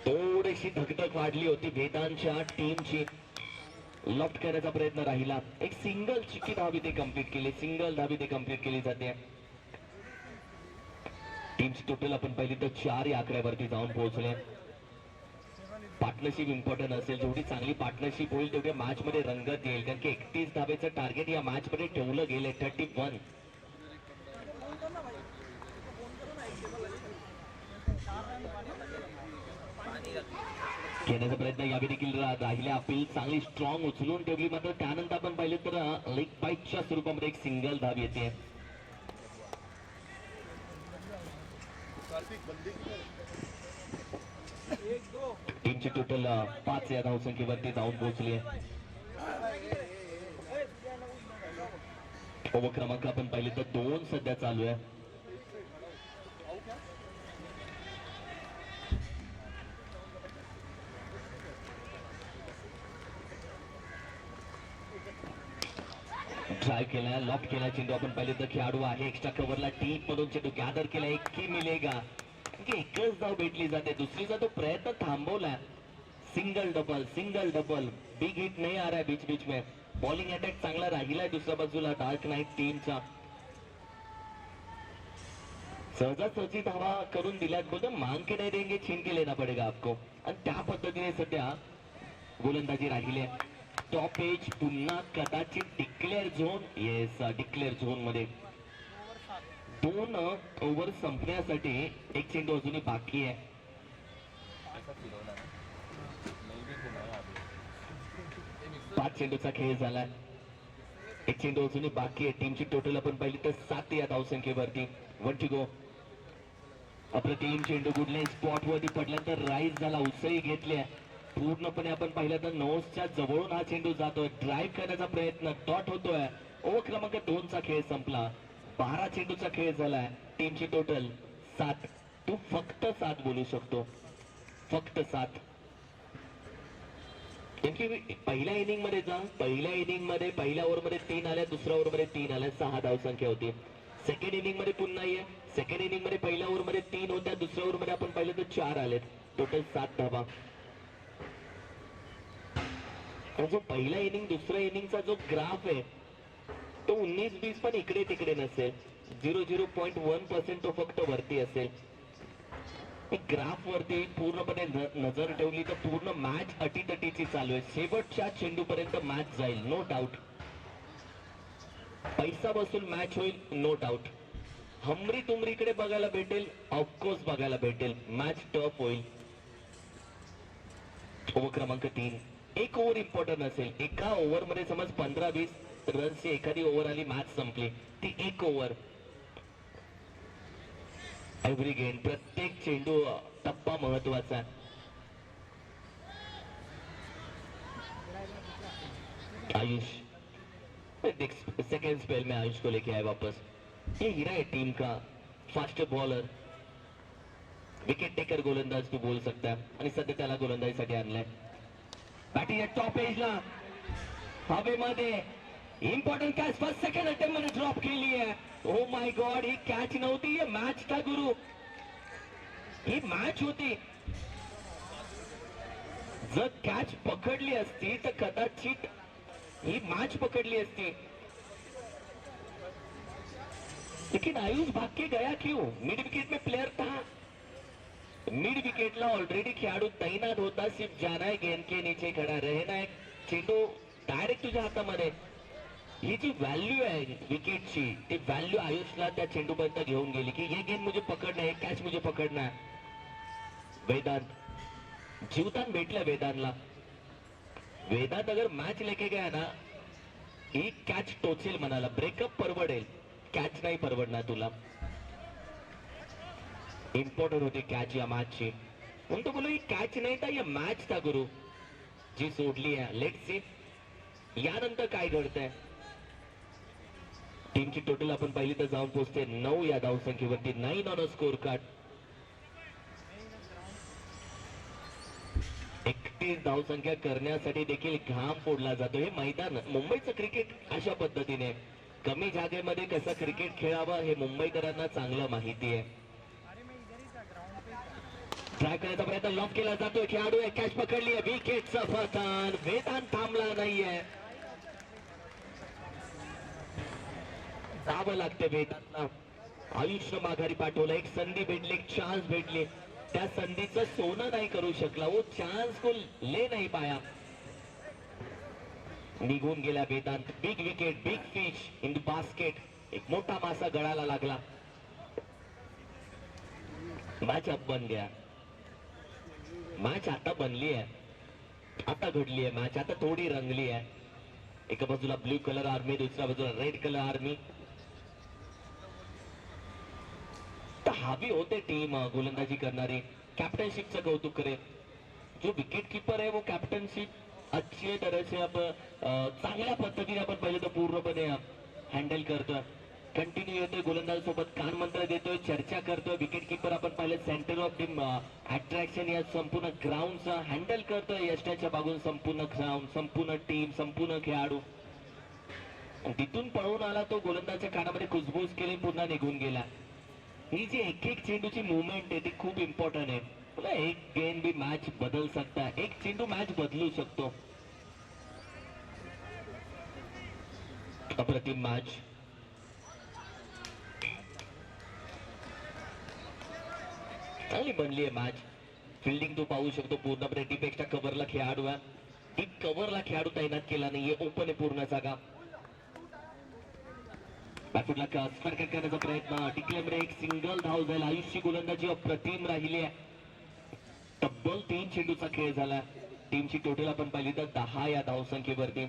थोडीशी धकधक वाढली होती वेदांतच्या टीमची, लॉफ्ट करण्याचा प्रयत्न राहिला. एक सिंगल चिकी धाव इथे कंप्लीट केली, सिंगल धाव इथे कंप्लीट केली जाते. टीमची टोटल आपण पाहिली तर 4 या आकड्यावरती जाऊन पोहोचले. पार्टनरशिप इम्पॉर्टंट असेल, जेवढी चांगली पार्टनरशिप होईल तेवढ्या मॅच मध्ये रंगत येईल. कारण की 31 धावेचं टार्गेट या मॅच मध्ये ठेवलं गेलंय. 31 घेण्याचा प्रयत्न यावेळी देखील राहिले. अपील चांगली स्ट्रॉंग उचलून ठेवली, मात्र त्यानंतर आपण पाहिलं तर लेग बाईटच्या स्वरूपामध्ये एक सिंगल धाव येते. टीमची टोटल 5 या धावसंख्येवरती जाऊन पोहोचली. ओव्हर क्रमांक आपण पाहिले तर 2 सध्या चालू आहे. ट्राय केला, लॉक केला चेंडू आपण पाहिले तर खेळाडू आहे एक्स्ट्रा कव्हरला, डीप मधून चेंडू गॅदर केला. एक की मिलेगा, एकच धाव भेटली जाते, दुसरीचा तो प्रयत्न थांबवला. सिंगल डबल, बिग हिट नाही आ रहा है बीच बीच में. बॉलिंग अटॅक चांगला राहिलाय दुसऱ्या बाजूला डार्क नाईट टीमचा. सहजासहजी धावा करून दिल्यात, बोलतो मांग के नाही देंगे छीन के लेना पडेगा आपको. आणि त्या पद्धतीने सध्या गोलंदाजी राहिली आहे. टॉप एज पुन्हा कदाचित declare zone, yes declare zone मध्ये 2 ओव्हर संपण्यासाठी एक चेंडू अजूनही बाकी आहे. असा फिरवला ना नाही बी फिरवला आधी. 5 चेंडूचा खेळ झालाय. एक चेंडू अजूनही बाकी आहे. टीमची टोटल आपण पाहिली तर 7 या धावसंख्येवरती. 1 to go. अप्रतिम चेंडू कुठल्याही स्पॉट वरती पडल्यानंतर राईज झाला, उसळी घेतली आहे. पूर्णपणे आपण पाहिलं तर नोसच्या जवळून हा चेंडू जातोय. ड्राईव्ह करण्याचा प्रयत्न डॉट होतोय. ओव्हर क्रमांक 2 चा खेळ संपला. 12 चेंडूचा खेळ झालाय. टीमची टोटल 7. तू फक्त 7 बोलू शकतो, फक्त 7. पहिल्या इनिंग मध्ये जा, पहिल्या इनिंग मध्ये पहिल्या ओव्हर मध्ये 3 आल्या, दुसऱ्या ओव्हर मध्ये 3 आल्या, 6 धावसंख्या होती. सेकंड इनिंग मध्ये पुन्हा ये. सेकंड इनिंग मध्ये पहिल्या ओव्हर मध्ये 3 होत्या, दुसऱ्या ओव्हर मध्ये आपण पाहिलं तर 4 आलेत. टोटल 7 धावा. जो पहिला इनिंग दुसऱ्या इनिंगचा जो ग्राफ आहे तो 19-20 पण इकडे तिकडे नसेल. 0.1% तो फक्त वरती असेल. ग्राफ वरती पूर्णपणे नजर ठेवली तर पूर्ण मॅच अटीतटीची चालू आहे. शेवटच्या चेंडू पर्यंत मॅच जाईल, नो डाऊट. पैसा बसून मॅच होईल, नो डाऊट. हमरी तुमरीकडे बघायला भेटेल, ऑफकोर्स बघायला भेटेल. मॅच टफ होईल. ओव्हर क्रमांक 3. एक ओव्हर इम्पॉर्टंट असेल. एका ओव्हर मध्ये समज 15-20 रन्सची एखादी ओव्हर आली, मॅच संपली. ती एक ओव्हर. एव्हरी गेम, प्रत्येक चेंडू टप्पा महत्वाचा है. आयुष सेकेंड स्पेल में आयुष को लेके आए वापस. ये हीरा है टीम का. फास्ट बॉलर, विकेट टेकर गोलंदाज तू बोल सकता है. आणि सध्या त्याला गोलंदाजीसाठी आणलाय. बॅटिंग टॉप एजला हवेमध्ये. Important catch first second attempt मध्ये ड्रॉप केली आहे. Oh my God, he catch नव्हती, ही मॅच था गुरु. ही मॅच होती. जर कॅच पकडली असती तर कदाचित ही मॅच पकडली असती. लेकिन आयुष भाग के गया क्यों? मिड विकेट में प्लेयर था. मिड विकेटला ऑलरेडी खेळाडू तैनात होता. सिर्फ जाना है गेंद के नीचे खड़ा रहना है. चेंडू डायरेक्ट तुझ्या हातामध्ये. ही जी व्हॅल्यू आहे विकेटची, ती व्हॅल्यू आयुषला त्या चेंडूपर्यंत घेऊन गेली की ये गेंद मुझे पकडना है, कॅच मुझे पकडना है. वेदांत जीवदान भेटलं वेदांतला. वेदांत अगर मॅच लेके गया ना, ही कॅच टोचेल मनाला. ब्रेकअप परवडेल, कॅच नाही परवडणार तुला. इम्पॉर्टंट होती कॅच या मॅचची. म्हणून तो बोलो ही कॅच नाही तर या मॅच था गुरु जी सोडली आहे. लेट्स सी यानंतर काय घडतंय. टीमची टोटल आपण पाहिली तर जाऊन पोहोचते 9 या धावसंख्येवरती. 9 ऑन अ स्कोर कार्ड. 31 धावसंख्या करण्यासाठी देखील घाम फोडला जातो. हे मैदान मुंबईचं क्रिकेट अशा पद्धतीने कमी जागेमध्ये कसं क्रिकेट खेळावं हे मुंबईकरांना चांगलं माहिती आहे. ट्राय करण्याचा प्रयत्न लॉक केला जातोय. खेळाडू आहे, कॅच पकडली आहे. विकेटचं पतन. वेदांत थांबला नाहीये. जावं लागतं वेदांतला. आयुष्य माघारी पाठवलं. एक संधी भेटली, एक चान्स भेटली. त्या संधीचं सोनं नाही करू शकला. वो चान्स को ले नाही पाया. निघून गेला Vedant. Big wicket, big fish in the basket. एक मोठा मासा गळाला लागला. मॅच अब बन गया. मॅच आता बनली आहे, आता घडली आहे मॅच. आता थोडी रंगली आहे. एका बाजूला ब्ल्यू कलर आर्मी, दुसऱ्या बाजूला रेड कलर आर्मी. तर हवी होते टीम गोलंदाजी करणारी. कॅप्टनशिपचं कौतुक करे. जो विकेट कीपर आहे वो कॅप्टनशिप अच्छी तरह से अब चांगल्या पद्धतीने आपण पाहिलं तर पूर्णपणे हँडल करतोय. कंटिन्यू येतोय गोलंदाजासोबत, कान मंत्र देतोय, चर्चा करतोय. विकेट कीपर आपण पाहिलं सेंटर ऑफ टीम अट्रॅक्शन या संपूर्ण ग्राउंडचा हँडल करतोय. यष्टाच्या बाजून संपूर्ण ग्राउंड, संपूर्ण टीम, संपूर्ण खेळाडू. तिथून पळून आला तो गोलंदाजाच्या कानामध्ये कुजबूज केली, पुन्हा निघून गेला. ही जी एक एक चेंडूची मुवमेंट आहे ती खूप इम्पॉर्टंट आहे. तुला एक गेम भी मॅच बदल सकता. एक चेंडू मॅच बदलू शकतो. अप्रतिम मॅच. चांगली बनली आहे मॅच. फिल्डिंग तू पाहू शकतो पूर्णपणे टीपेक्षा कव्हरला खेळाडू आहे. टीप कव्हरला खेळाडू तैनात केला नाहीये. ओपन आहे पूर्ण जागा. बॅटफुटला स्ट्राईक करण्याचा प्रयत्न. टिकल्यामध्ये एक सिंगल धाव जाईल. आयुषची गोलंदाजी अप्रतिम राहिली आहे. तब्बल 3 चेंडूचा खेळ झाला. टीमची टोटल आपण पाहिली तर 10 या धावसंख्येवरती.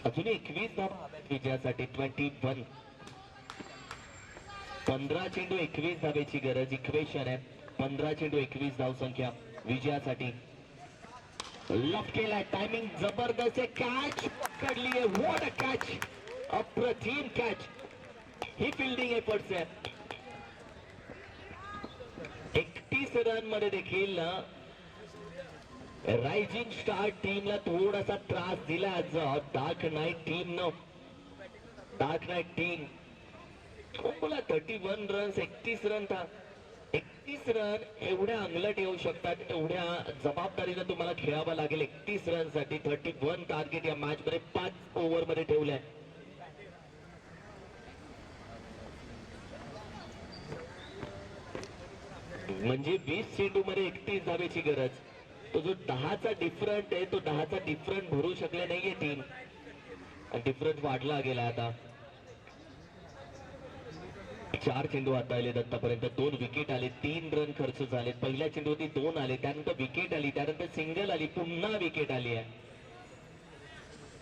अजून 21 धावा हव्यात विजयासाठी. 21. 15 चेंडू 21 धावेची गरज. इक्वेशन आहे 15 चेंडू 21 धावसंख्या विजयासाठी. लफ केलाय. टायमिंग जबरदस्त आहे. कॅच पकडली आहे. What a catch. अप्रतिम कॅच. ही फिल्डिंग एफर्ट्स आहे. 31 रन मध्ये देखील रायझिंग स्टार टीमला थोडासा त्रास दिला आज डार्क नाईट टीमनं. डार्क नाईट टीम बोला 31 रन्स 31 रन था. 31 रन एवढ्या अंगलट येऊ शकतात. एवढ्या जबाबदारीनं तुम्हाला खेळावं लागेल. 31 रन साठी 31 टार्गेट या मॅच मध्ये 5 ओव्हर मध्ये ठेवलंय. म्हणजे 20 चेंडू मध्ये 31 धावेची गरज. तो जो 10चा डिफरंट आहे तो 10चा डिफरंट भरू शकले नाहीये टीम. डिफरन्स वाढला गेला आता. 4 चेंडू हाताळलेत आतापर्यंत. 2 विकेट आले. 3 रन खर्च झाले. पहिल्या चेंडूवरती 2 आले. त्यानंतर विकेट आली. त्यानंतर सिंगल आली. पुन्हा विकेट आली आहे.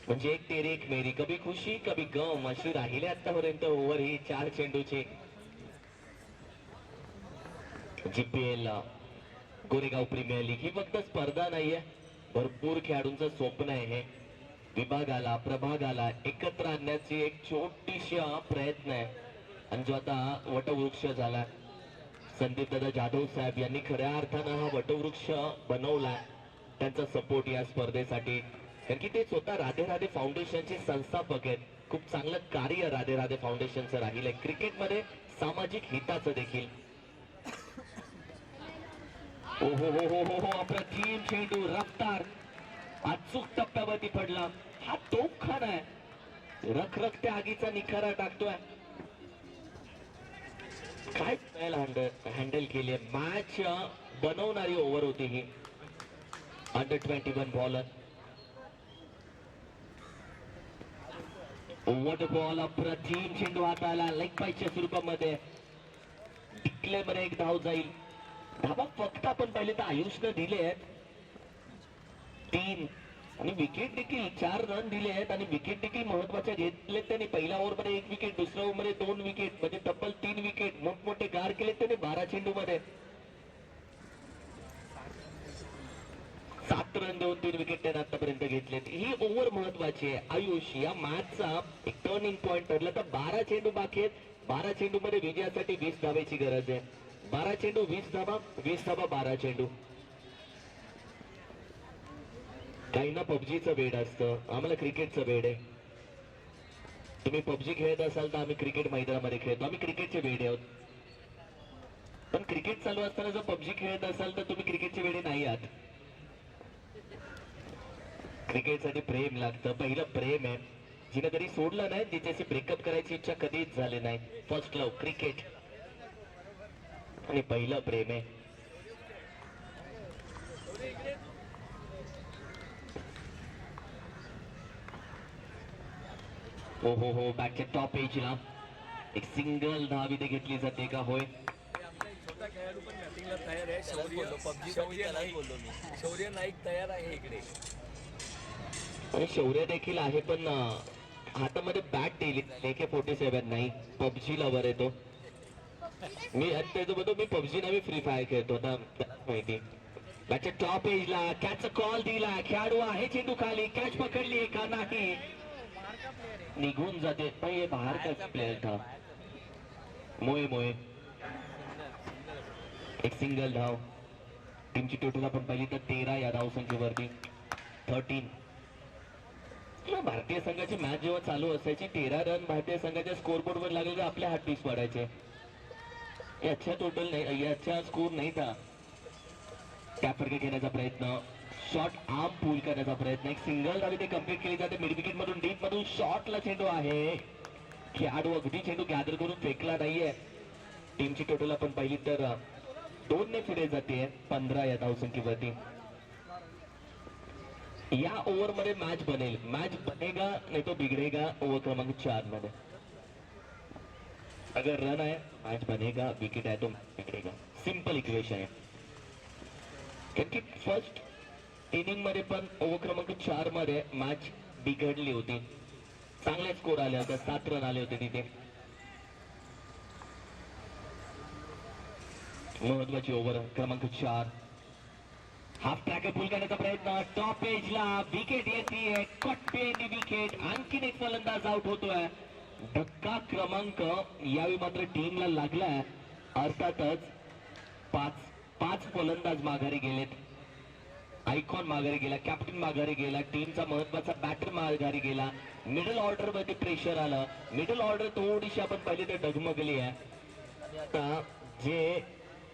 म्हणजे एक तेरे एक मेरी. कभी खुशी कभी गम अशी राहिले आतापर्यंत ओव्हर ही 4 चेंडूची. जीपीएल गोरेगाव प्रीमियर लीग ही फक्त स्पर्धा नाहीये. भरपूर खेळाडूंचं स्वप्न आहे हे. विभागाला प्रभागाला एकत्र आणण्याची एक छोटीशी प्रयत्न आहे. आणि जो आता वटवृक्ष झाला. संदीप दादा जाधव साहेब यांनी खऱ्या अर्थानं हा वटवृक्ष बनवला. त्यांचा सपोर्ट या स्पर्धेसाठी. कारण की ते स्वतः राधे राधे फाउंडेशनचे संस्थापक आहेत. खूप चांगलं कार्य राधे राधे फाउंडेशनचं राहिलंय क्रिकेटमध्ये सामाजिक हिताचं देखील. हो हो हो हो हो हो अप्रतिम चेंडू. रफ्तार अचूक टप्प्यावरती पडला. हा तोफखाना आहे. रखरखत्या आगीचा निखारा टाकतोय. काय हँडल केली. मॅच बनवणारी ओव्हर होती ही. Under 21 bowler. Over ball. अप्रतिम चेंडू हाताला. लेग पायच्या स्वरूपामध्ये. टिकले मध्ये एक धाव जाईल. धावा फक्त आपण पाहिले तर आयुषनं दिले आहेत 3 आणि विकेट देखील 4 रन दिले आहेत. आणि विकेट देखील महत्वाच्या घेतले त्यांनी. पहिल्या ओव्हर मध्ये 1 विकेट. दुसऱ्या ओव्हर मध्ये 2 विकेट. म्हणजे तब्बल 3 विकेट. मोठमोठे गार केले त्यांनी 12 चेंडू मध्ये. 7 रन देऊन 3 विकेट त्याने आतापर्यंत घेतलेत. ही ओव्हर महत्वाची आहे. आयुष या मॅचचा एक टर्निंग पॉइंट ठरला. तर 12 चेंडू बाकी आहेत. 12 चेंडू मध्ये विजयासाठी 20 धावेची गरज आहे. 12 चेंडू 20 धावा. 20 धावा 12 चेंडू. काहींना पबजीचं वेड असतं. आम्हाला क्रिकेटचं वेड आहे. तुम्ही पबजी खेळत असाल तर आम्ही क्रिकेट मैदानामध्ये खेळतो. आम्ही क्रिकेटचे वेडे आहोत. पण क्रिकेट चालू असताना जर पबजी खेळत असाल तर तुम्ही क्रिकेटचे वेडे नाही आहात. क्रिकेटसाठी प्रेम लागतं. पहिलं प्रेम आहे. जिने कधी सोडलं नाही तिच्याशी ब्रेकअप करायची इच्छा कधीच झाली नाही. फर्स्ट लव्ह क्रिकेट आणि पहिलं प्रेम आहे. हो हो हो बॅटच्या टॉप एजला एक सिंगल धाव इथे घेतली जाते का. होय छोटा खेळाडू पण बॅटिंगला तयार आहे. शौर्य नाईक तयार आहे इकडे. आणि शौर्य देखील आहे. पण हातामध्ये बॅट दिली. AK-47 नाही. पबजी लवर आहे तो. मी त्याच्याबद्दल मी पबजी नाही फ्री फायर खेळतो आता माहिती. बॅटच्या टॉप एजला कॅच कॉल दिला. खेळाडू आहे चेंडू खाली. कॅच पकडली का नाही. निघून जाते. पण हे बाहेर का प्लेयर था. मोये मोये. एक सिंगल धाव. टीमची टोटल आपण पाहिली तर 13 या धावसंख्येवरती. 13. भारतीय संघाची मॅच जेव्हा चालू असायची 13 रन भारतीय संघाच्या स्कोरबोर्ड वर लागले तर आपल्या हात पीस पडायचे. याच्या टोटल नाही. याच्या स्कोर नाही था. टॅपर घेण्याचा प्रयत्न. शॉट आर्म पूल करण्याचा प्रयत्न. एक सिंगल धाव इथे कंप्लीट केली जाते. मिड विकेट मधून डीप मधून शॉटला चेंडू आहे. खेळाडू अगदी चेंडू गॅदर करून फेकला नाहीये. टीमची टोटल आपण पाहिली तर 2 ने पुढे जाते 15 या धावसंख्येवरती. या ओव्हर मध्ये मॅच बनेल, मॅच बनेगा नाही तो बिगडेगा ओव्हर क्रमांक 4 मध्ये. अगर रन आहे मॅच बनेगा, विकेट आहे तो बिगडेगा. सिंपल इक्वेशन आहे. कारण की फर्स्ट इनिंग मध्ये पण ओव्हर क्रमांक 4 मध्ये मॅच बिघडली होती. चांगले स्कोर आले होते, 7 रन आले होते तिथे. महत्वाची ओव्हर क्रमांक 4. हाफ ट्रॅकर पुल करण्याचा प्रयत्न, टॉप एजला विकेट येते, कट पे विकेट. आणखीन एक फलंदाज आउट होतोय. धक्का क्रमांक यावेळी मात्र टीमला लागलाय. अर्थातच पाच फलंदाज माघारी गेलेत. आयकॉन माघारी गेला, कॅप्टन माघारी गेला, टीमचा महत्वाचा बॅटर माघारी गेला. मिडल ऑर्डर मध्ये प्रेशर आलं. मिडल ऑर्डर थोडीशी आपण पाहिली तर डगमगली आहे. आता जे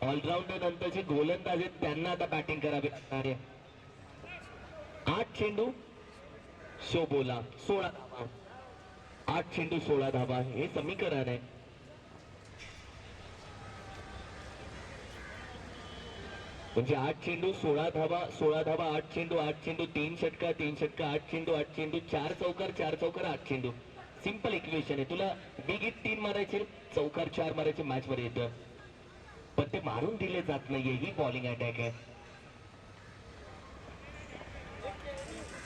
ऑलराऊंडर नंतरचे गोलंदाज आहेत त्यांना आता बॅटिंग करावी लागणार आहे. 8 चेंडू 100 बोला 16 धावा. 8 चेंडू 16 धावा हे समीकरण आहे. म्हणजे 8 चेंडू 16 धावा, 16 धावा 8 चेंडू, 8 चेंडू 3 षटका, 3 षटका 8 चेंडू, 8 चेंडू 4 चौकार, 4 चौकार 8 चेंडू. सिंपल इक्वेशन आहे. तुला बिग हिट 3 मारायचे, चौकार 4 मारायचे, मॅच वर येतं. पण ते मारून दिले जात नाहीये. ही बॉलिंग अटॅक आहे.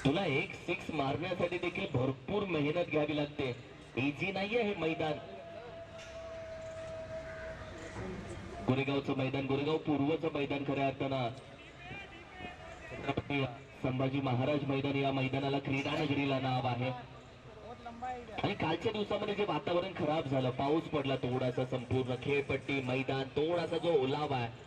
तुला एक 6 मारण्यासाठी देखील भरपूर मेहनत घ्यावी लागते. इझी नाहीये हे मैदान. गोरेगावचं मैदान, गोरेगाव पूर्वचं मैदान खऱ्या अर्थानं छत्रपती संभाजी महाराज मैदान, या मैदानाला क्रीडानगरीला नाव आहे. आणि कालच्या दिवसामध्ये जे वातावरण खराब झालं, पाऊस पडला थोडासा, संपूर्ण खेळपट्टी मैदान थोडासा जो ओलावा आहे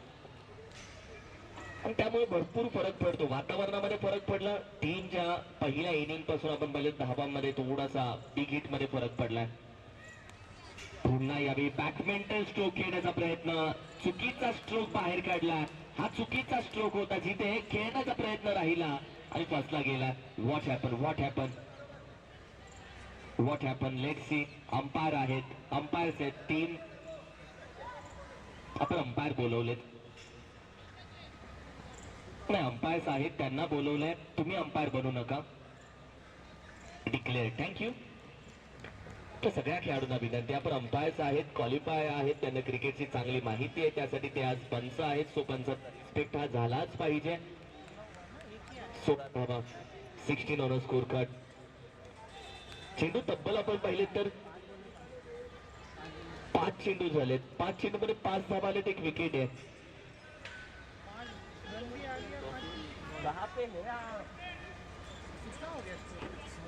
आणि त्यामुळे भरपूर फरक पडतो. वातावरणामध्ये फरक पडला. टीमच्या पहिल्या इनिंग पासून आपण पाहिलं धावांमध्ये थोडासा बिग हिट मध्ये फरक पडलाय. पुन्हा यावेळी बॅडमिंटन स्ट्रोक खेळण्याचा प्रयत्न, चुकीचा स्ट्रोक बाहेर काढला. हा चुकीचा स्ट्रोक होता, जिथे खेळण्याचा प्रयत्न राहिला आणि फसला गेला. What happen, what happen, what happen. Let see. Umpire आहेत, अंपायर्स आहेत. टीम आपण अंपायर बोलवलेत नाही, अंपायर्स आहेत त्यांना बोलवलंय. तुम्ही अंपायर बनू नका. डिक्लेअर. थँक्यू. तर सगळ्या खेळाडूंना विनंती, आपण अंपायर्स आहेत, क्वालिफाय आहेत, त्यांना क्रिकेटची चांगली माहिती आहे, त्यासाठी ते आज पंच आहेत. सो पंच रिस्पेक्ट हा झालाच पाहिजे. 16 धावा, 16 ऑन स्कोर कार्ड. चेंडू तब्बल आपण पाहिले तर 5 चेंडू झालेत. 5 चेंडू मध्ये 5 धावा आलेत, एक विकेट आहे.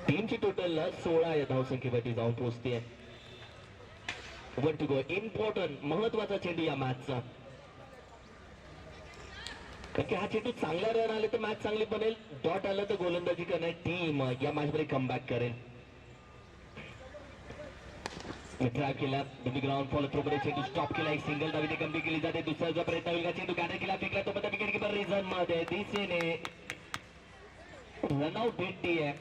टीमची टोटल 16 या धावसंख्येवरती जाऊन पोहोचते. 1 टू गो. इम्पॉर्टंट, महत्वाचा चेंडू या मॅचचा. कारण की हा चेंडू चांगला रन आले तर मॅच चांगली बनेल. डॉट आलं तर गोलंदाजी करणार टीम या मॅच मध्ये कमबॅक करेल. ट्रॅप केला, ग्राउंड फॉलो थ्रो मध्ये चेंडू स्टॉप केला. एक सिंगल धाव कंप्लीट केली जाते. दुसऱ्याचा प्रयत्न होईल का? चेंडू गॅदर केला, फेकला तो पण विकेट किपर रिझन मध्ये दिसेने रनआउट भेटतीये.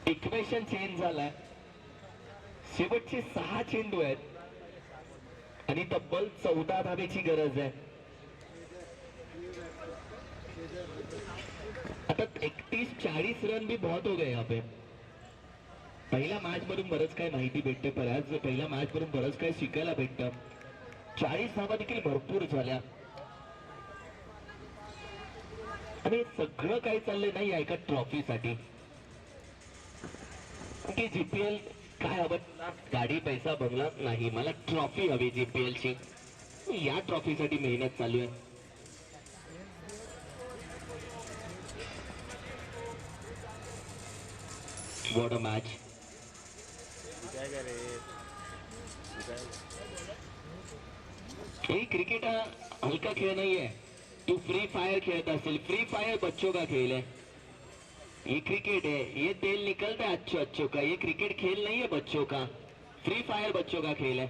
इक्वेशन चेंज झालाय. शेवटचे 6 चेंडू आहेत आणि तब्बल 14 धावेची गरज आहे. आता 31-40 रन भी बहुत हो गए यहाँ पे. पहिल्या मॅच मधून बरंच काय माहिती भेटते, पहिल्या मॅच मधून बरंच काय शिकायला भेटतं. 40 धावा देखील भरपूर झाल्या आणि सगळं काही चाललंय नाही एका ट्रॉफीसाठी. की जीपीएल काय हवं? गाडी पैसा बंगला नाही, मला ट्रॉफी हवी जीपीएल ची. या ट्रॉफीसाठी मेहनत चालू आहे. What a match. हे क्रिकेट हा हलका खेळ नाहीये. तू फ्री फायर खेळत असेल, फ्री फायर बच्चों का खेल है. ये क्रिकेट है, ये तेल निकलता है अच्छो अच्छो का. ये क्रिकेट खेल नहीं है बच्चों का, फ्री फायर बच्चों का खेल है.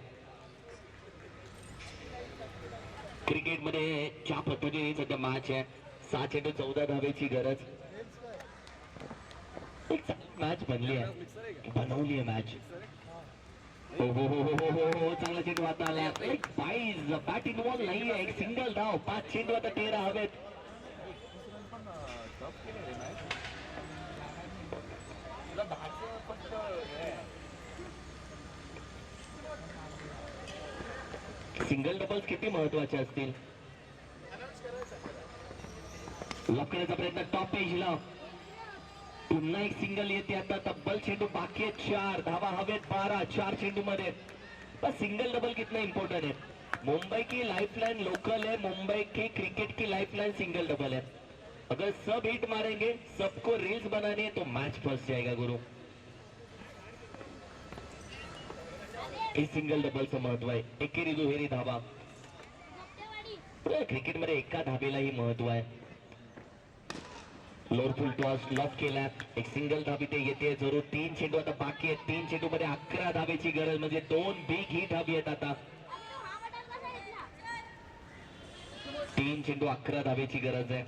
क्रिकेट मध्ये ज्या पद्धतीने सध्या मॅच आहे, 6 चेंडू 14 धावेची गरज. एक मॅच बनली आहे, बनवली आहे मॅच. हो हो हो हो हो हो चांगला चेंडू आता आला. एक बाईज बॅट इन्व्हॉल्व नाहीये. एक सिंगल धाव. 5 चेंडू आता 13 हवेत. टफ केले रे मॅच. तुला 10चं फक्त हे आहे. सिंगल डबल्स किती महत्वाचे असतील. लॉक करण्याचा प्रयत्न टॉप एजला. पुन्हा एक सिंगल येते आता. तब्बल चेंडू बाकी आहेत 4 धावा हवेत 12. 4 चेंडू मध्ये बस सिंगल डबल कितना इंपॉर्टेंट है. मुंबई की लाइफलाइन लोकल है. मुंबई की क्रिकेट की लाइफलाइन सिंगल डबल है. अगर सब हिट मारेंगे, सबको रील्स बनाने हैं, तो मैच फंस जाएगा गुरु. इस सिंगल डबलचं महत्व आहे. एकेरी दुहेरी धावा. क्रिकेटमध्ये एका धाबेलाही महत्व आहे. लोअर फुल टॉस लॉक केला. एक सिंगल धाबी ते येते जरूर. 3 चेंडू आता बाकी आहेत. 3 चेंडू मध्ये 11 धाबेची गरज म्हणजे 2 बिग हिट हवी आहेत आता. 3 चेंडू 11 धाबेची गरज आहे.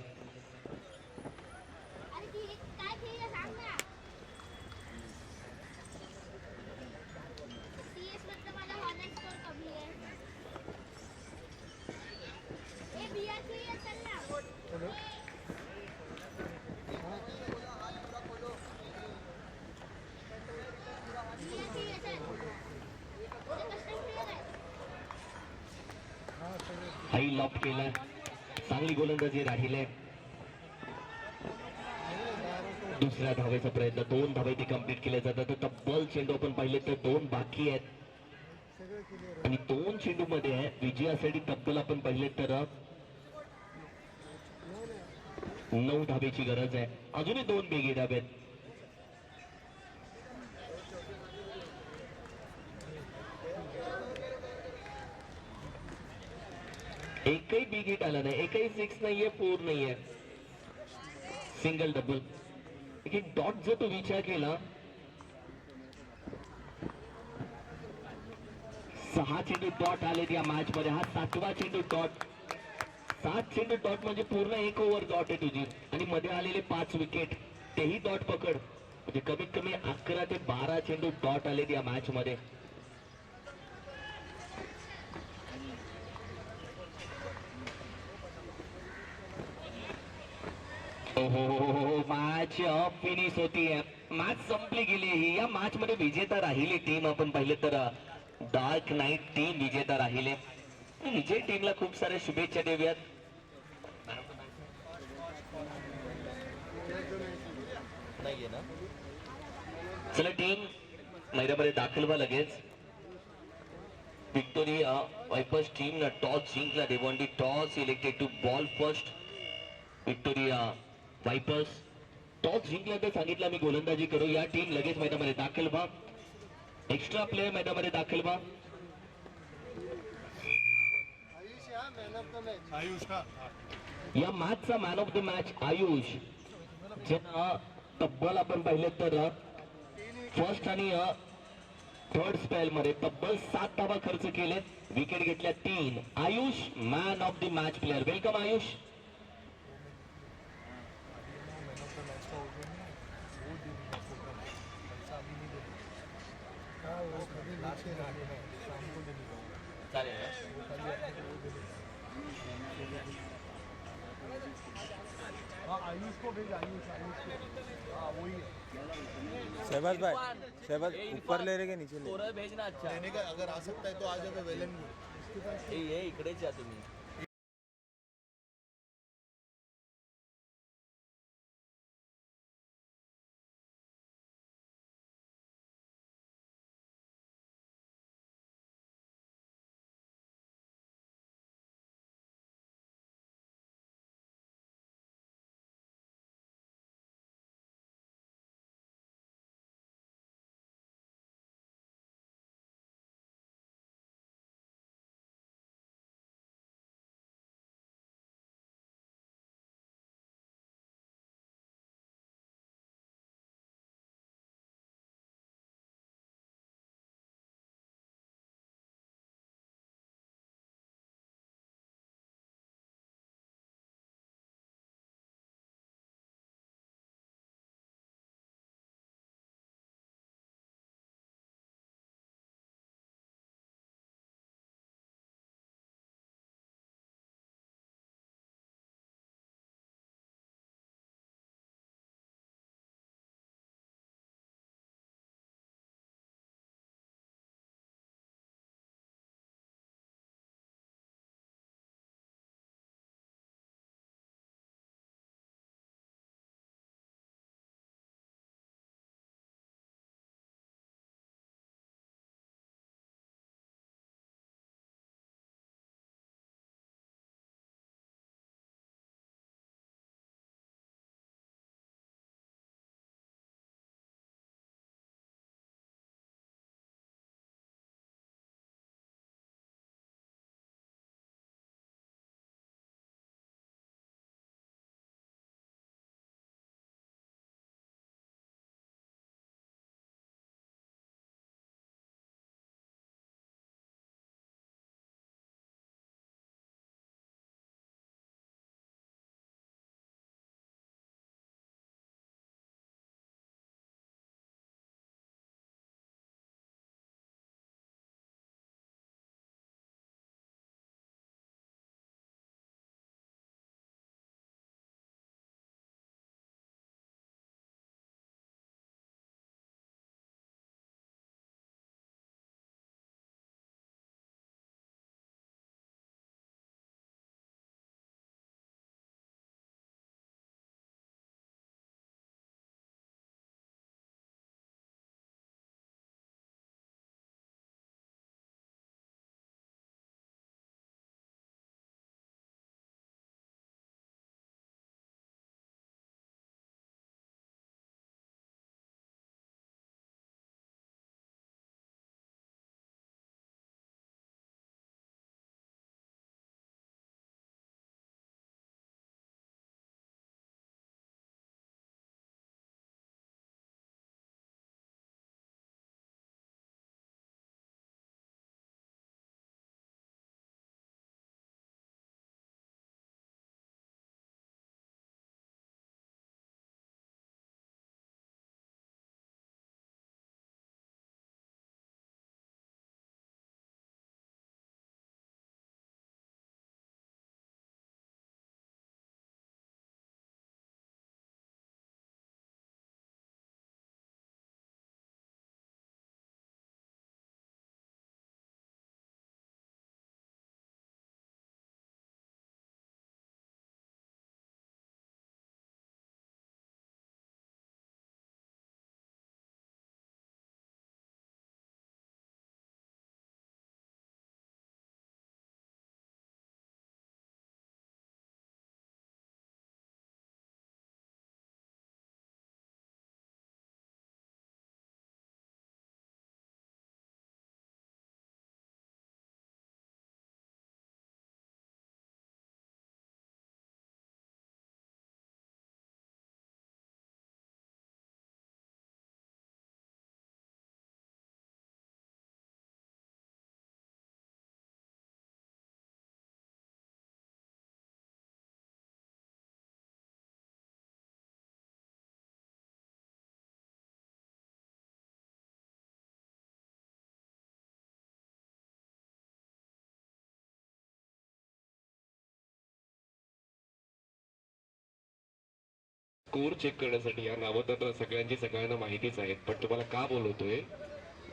हाई लॉक केला. चांगली गोलंदाजी राहिले. दुसऱ्या धावेचा प्रयत्न. 2 धावे ते कंप्लीट केले जातात. तब्बल चेंडू आपण पाहिले तर 2 बाकी आहेत. आणि 2 चेंडू मध्ये विजयासाठी तब्बल आपण पाहिले तर 9 धावेची गरज आहे. अजूनही 2 बेगी धावे आहेत. एकही बिग हिट आला नाही. एकही 6 नाहीये 4 नाहीये. Single double. डॉट जर तो विचार केला 6 चेंडू डॉट आले या मॅच मध्ये. हा 7वा चेंडू डॉट. 7 चेंडू डॉट म्हणजे पूर्ण 1 ओव्हर डॉट आहे तुझी. आणि मध्ये आलेले 5 विकेट तेही डॉट पकड. म्हणजे कमीत कमी 11 ते 12 चेंडू डॉट आले या मॅच मध्ये. हो मॅच फिनिश होतीये. मॅच संपली गेली. या मॅच मध्ये विजेता राहिली टीम आपण पाहिले तर डार्क नाईट टीम विजेता राहिले. विजय टीमला खूप साऱ्या शुभेच्छा देऊयात. नाहीये ना. चला टीम मैदानामध्ये दाखल व्हा लगेच. विक्टोरिया वायपर्स टीम न टॉस जिंकला. They won the toss elected to bowl first. Victoria Vipers toss जिंकल्यानंतर सांगितलं आम्ही गोलंदाजी करू. या टीम लगेच मैदानामध्ये दाखल व्हा. एक्स्ट्रा प्लेयर मैदानामध्ये दाखल व्हा. या मॅचचा man of the match Ayush. ज्यांना तब्बल आपण पाहिले तर फर्स्ट आणि थर्ड स्पेल मध्ये तब्बल 7 धावा खर्च केलेत. विकेट घेतल्या 3. Ayush man of the match player. Welcome Ayush. Shahbaz भाई, शहबाज ऊपर ले रहे के नीचे ले? पोरं भेजना. अच्छा अगर आ सकता है तो आ जाओ. वेल एंड गुड. ये इकडेच या तुम्ही. स्कोर चेक करण्यासाठी या नावं तर सगळ्यांची सगळ्यांना माहितीच आहेत, पण तुम्हाला का बोलवतोय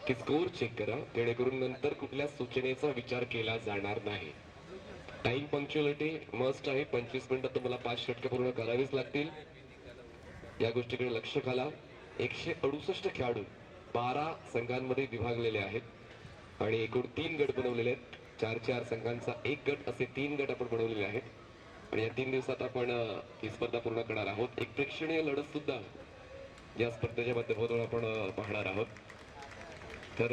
की स्कोर चेक करा, जेणेकरून नंतर कुठल्या सूचनेचा विचार केला जाणार नाही. टाइम पंक्च्युअलिटी मस्ट आहे. 25 मिनिटात तुम्हाला 5 षटकं पूर्ण करावीच लागतील. या गोष्टीकडे लक्ष घाला. 168 खेळाडू 12 संघांमध्ये विभागलेले आहेत आणि एकूण 3 गट बनवलेले आहेत. 4-4 संघांचा एक गट, असे 3 गट आपण बनवलेले आहेत आणि या 3 दिवसात आपण ही स्पर्धा पूर्ण करणार आहोत. एक प्रेक्षणीय लढत सुद्धा या स्पर्धेच्या माध्यमातून आपण पाहणार आहोत. तर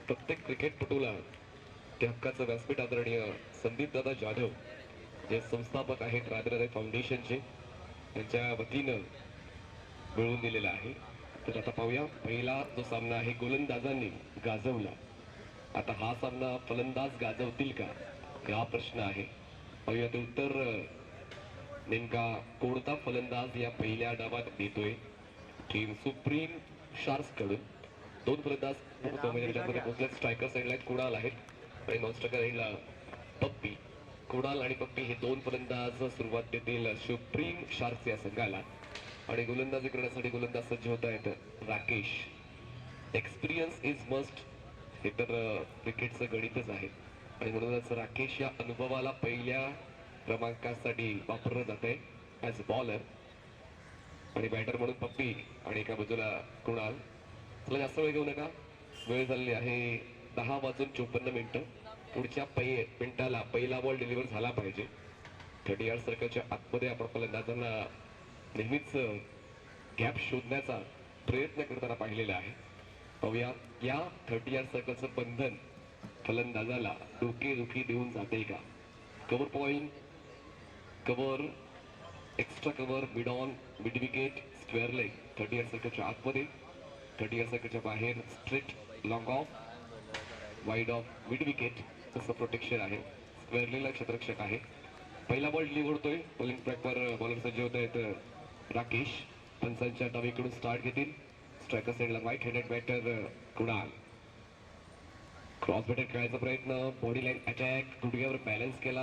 प्रत्येक क्रिकेटपटूला त्या हक्काचं व्यासपीठ आदरणीय संदीप दादा जाधव जे संस्थापक आहेत राधेराधे फाउंडेशनचे, त्यांच्या वतीनं मिळवून दिलेला आहे. तर आता पाहूया, पहिला जो सामना आहे गोलंदाजांनी गाजवला. आता हा सामना फलंदाज गाजवतील का, हा प्रश्न आहे. पाहूया ते उत्तर नेमका कोणता फलंदाज या पहिल्या डावात देतोय. टीम सुप्रीम शार्क्स कडून 2 फलंदाज त्याच्यामध्ये पोहोचले. स्ट्रायकर साईडला कुणाल आहेत आणि नॉन स्ट्रायकर साईडला पप्पी. कुणाल आणि पप्पी हे 2 फलंदाज सुरुवात देतील सुप्रीम शार्क्स या संघाला. आणि गोलंदाजी करण्यासाठी गोलंदाज सज्ज होत आहेत राकेश. एक्सपिरियन्स इज मस्ट, हे तर क्रिकेटचं गणितच आहे आणि म्हणूनच राकेश या अनुभवाला पहिल्या क्रमांकासाठी वापरलं जात आहे ॲज बॉलर. आणि बॅटर म्हणून पप्पी आणि एका बाजूला कुणाल. चला जास्त वेळ घेऊ नका, वेळ झालेली आहे 10:54. पुढच्या मिनिटाला पहिला बॉल डिलिव्हर झाला पाहिजे. 30 यार्ड सर्कलच्या आतमध्ये आपण फलंदाजांना नेहमीच गॅप शोधण्याचा प्रयत्न करताना पाहिलेला आहे. पाहूया या 30 यार्ड सर्कलचं बंधन फलंदाजाला डोकेदुखी देऊन जाते का. Cover point, cover, extra cover, mid on, mid wicket, square leg. 30 yard सर्कलच्या आतमध्ये, 30 यार्ड सर्कलच्या बाहेर straight long of, wide of, mid wicket तसं प्रोटेक्शन आहे. स्क्वेअर लेगला क्षेत्ररक्षक आहे. पहिला बॉल डिलिव्हर होतोय. बॉलिंग ट्रॅकवर बॉलर सज्ज होत आहेत राकेश. पंचांच्या डावीकडून स्टार्ट घेतील. स्ट्रायकर साईडला right handed batter Kunal. Cross batter खेळायचा प्रयत्न, बॉडी लाईन अटॅक, गुडघ्यावर बॅलन्स केला.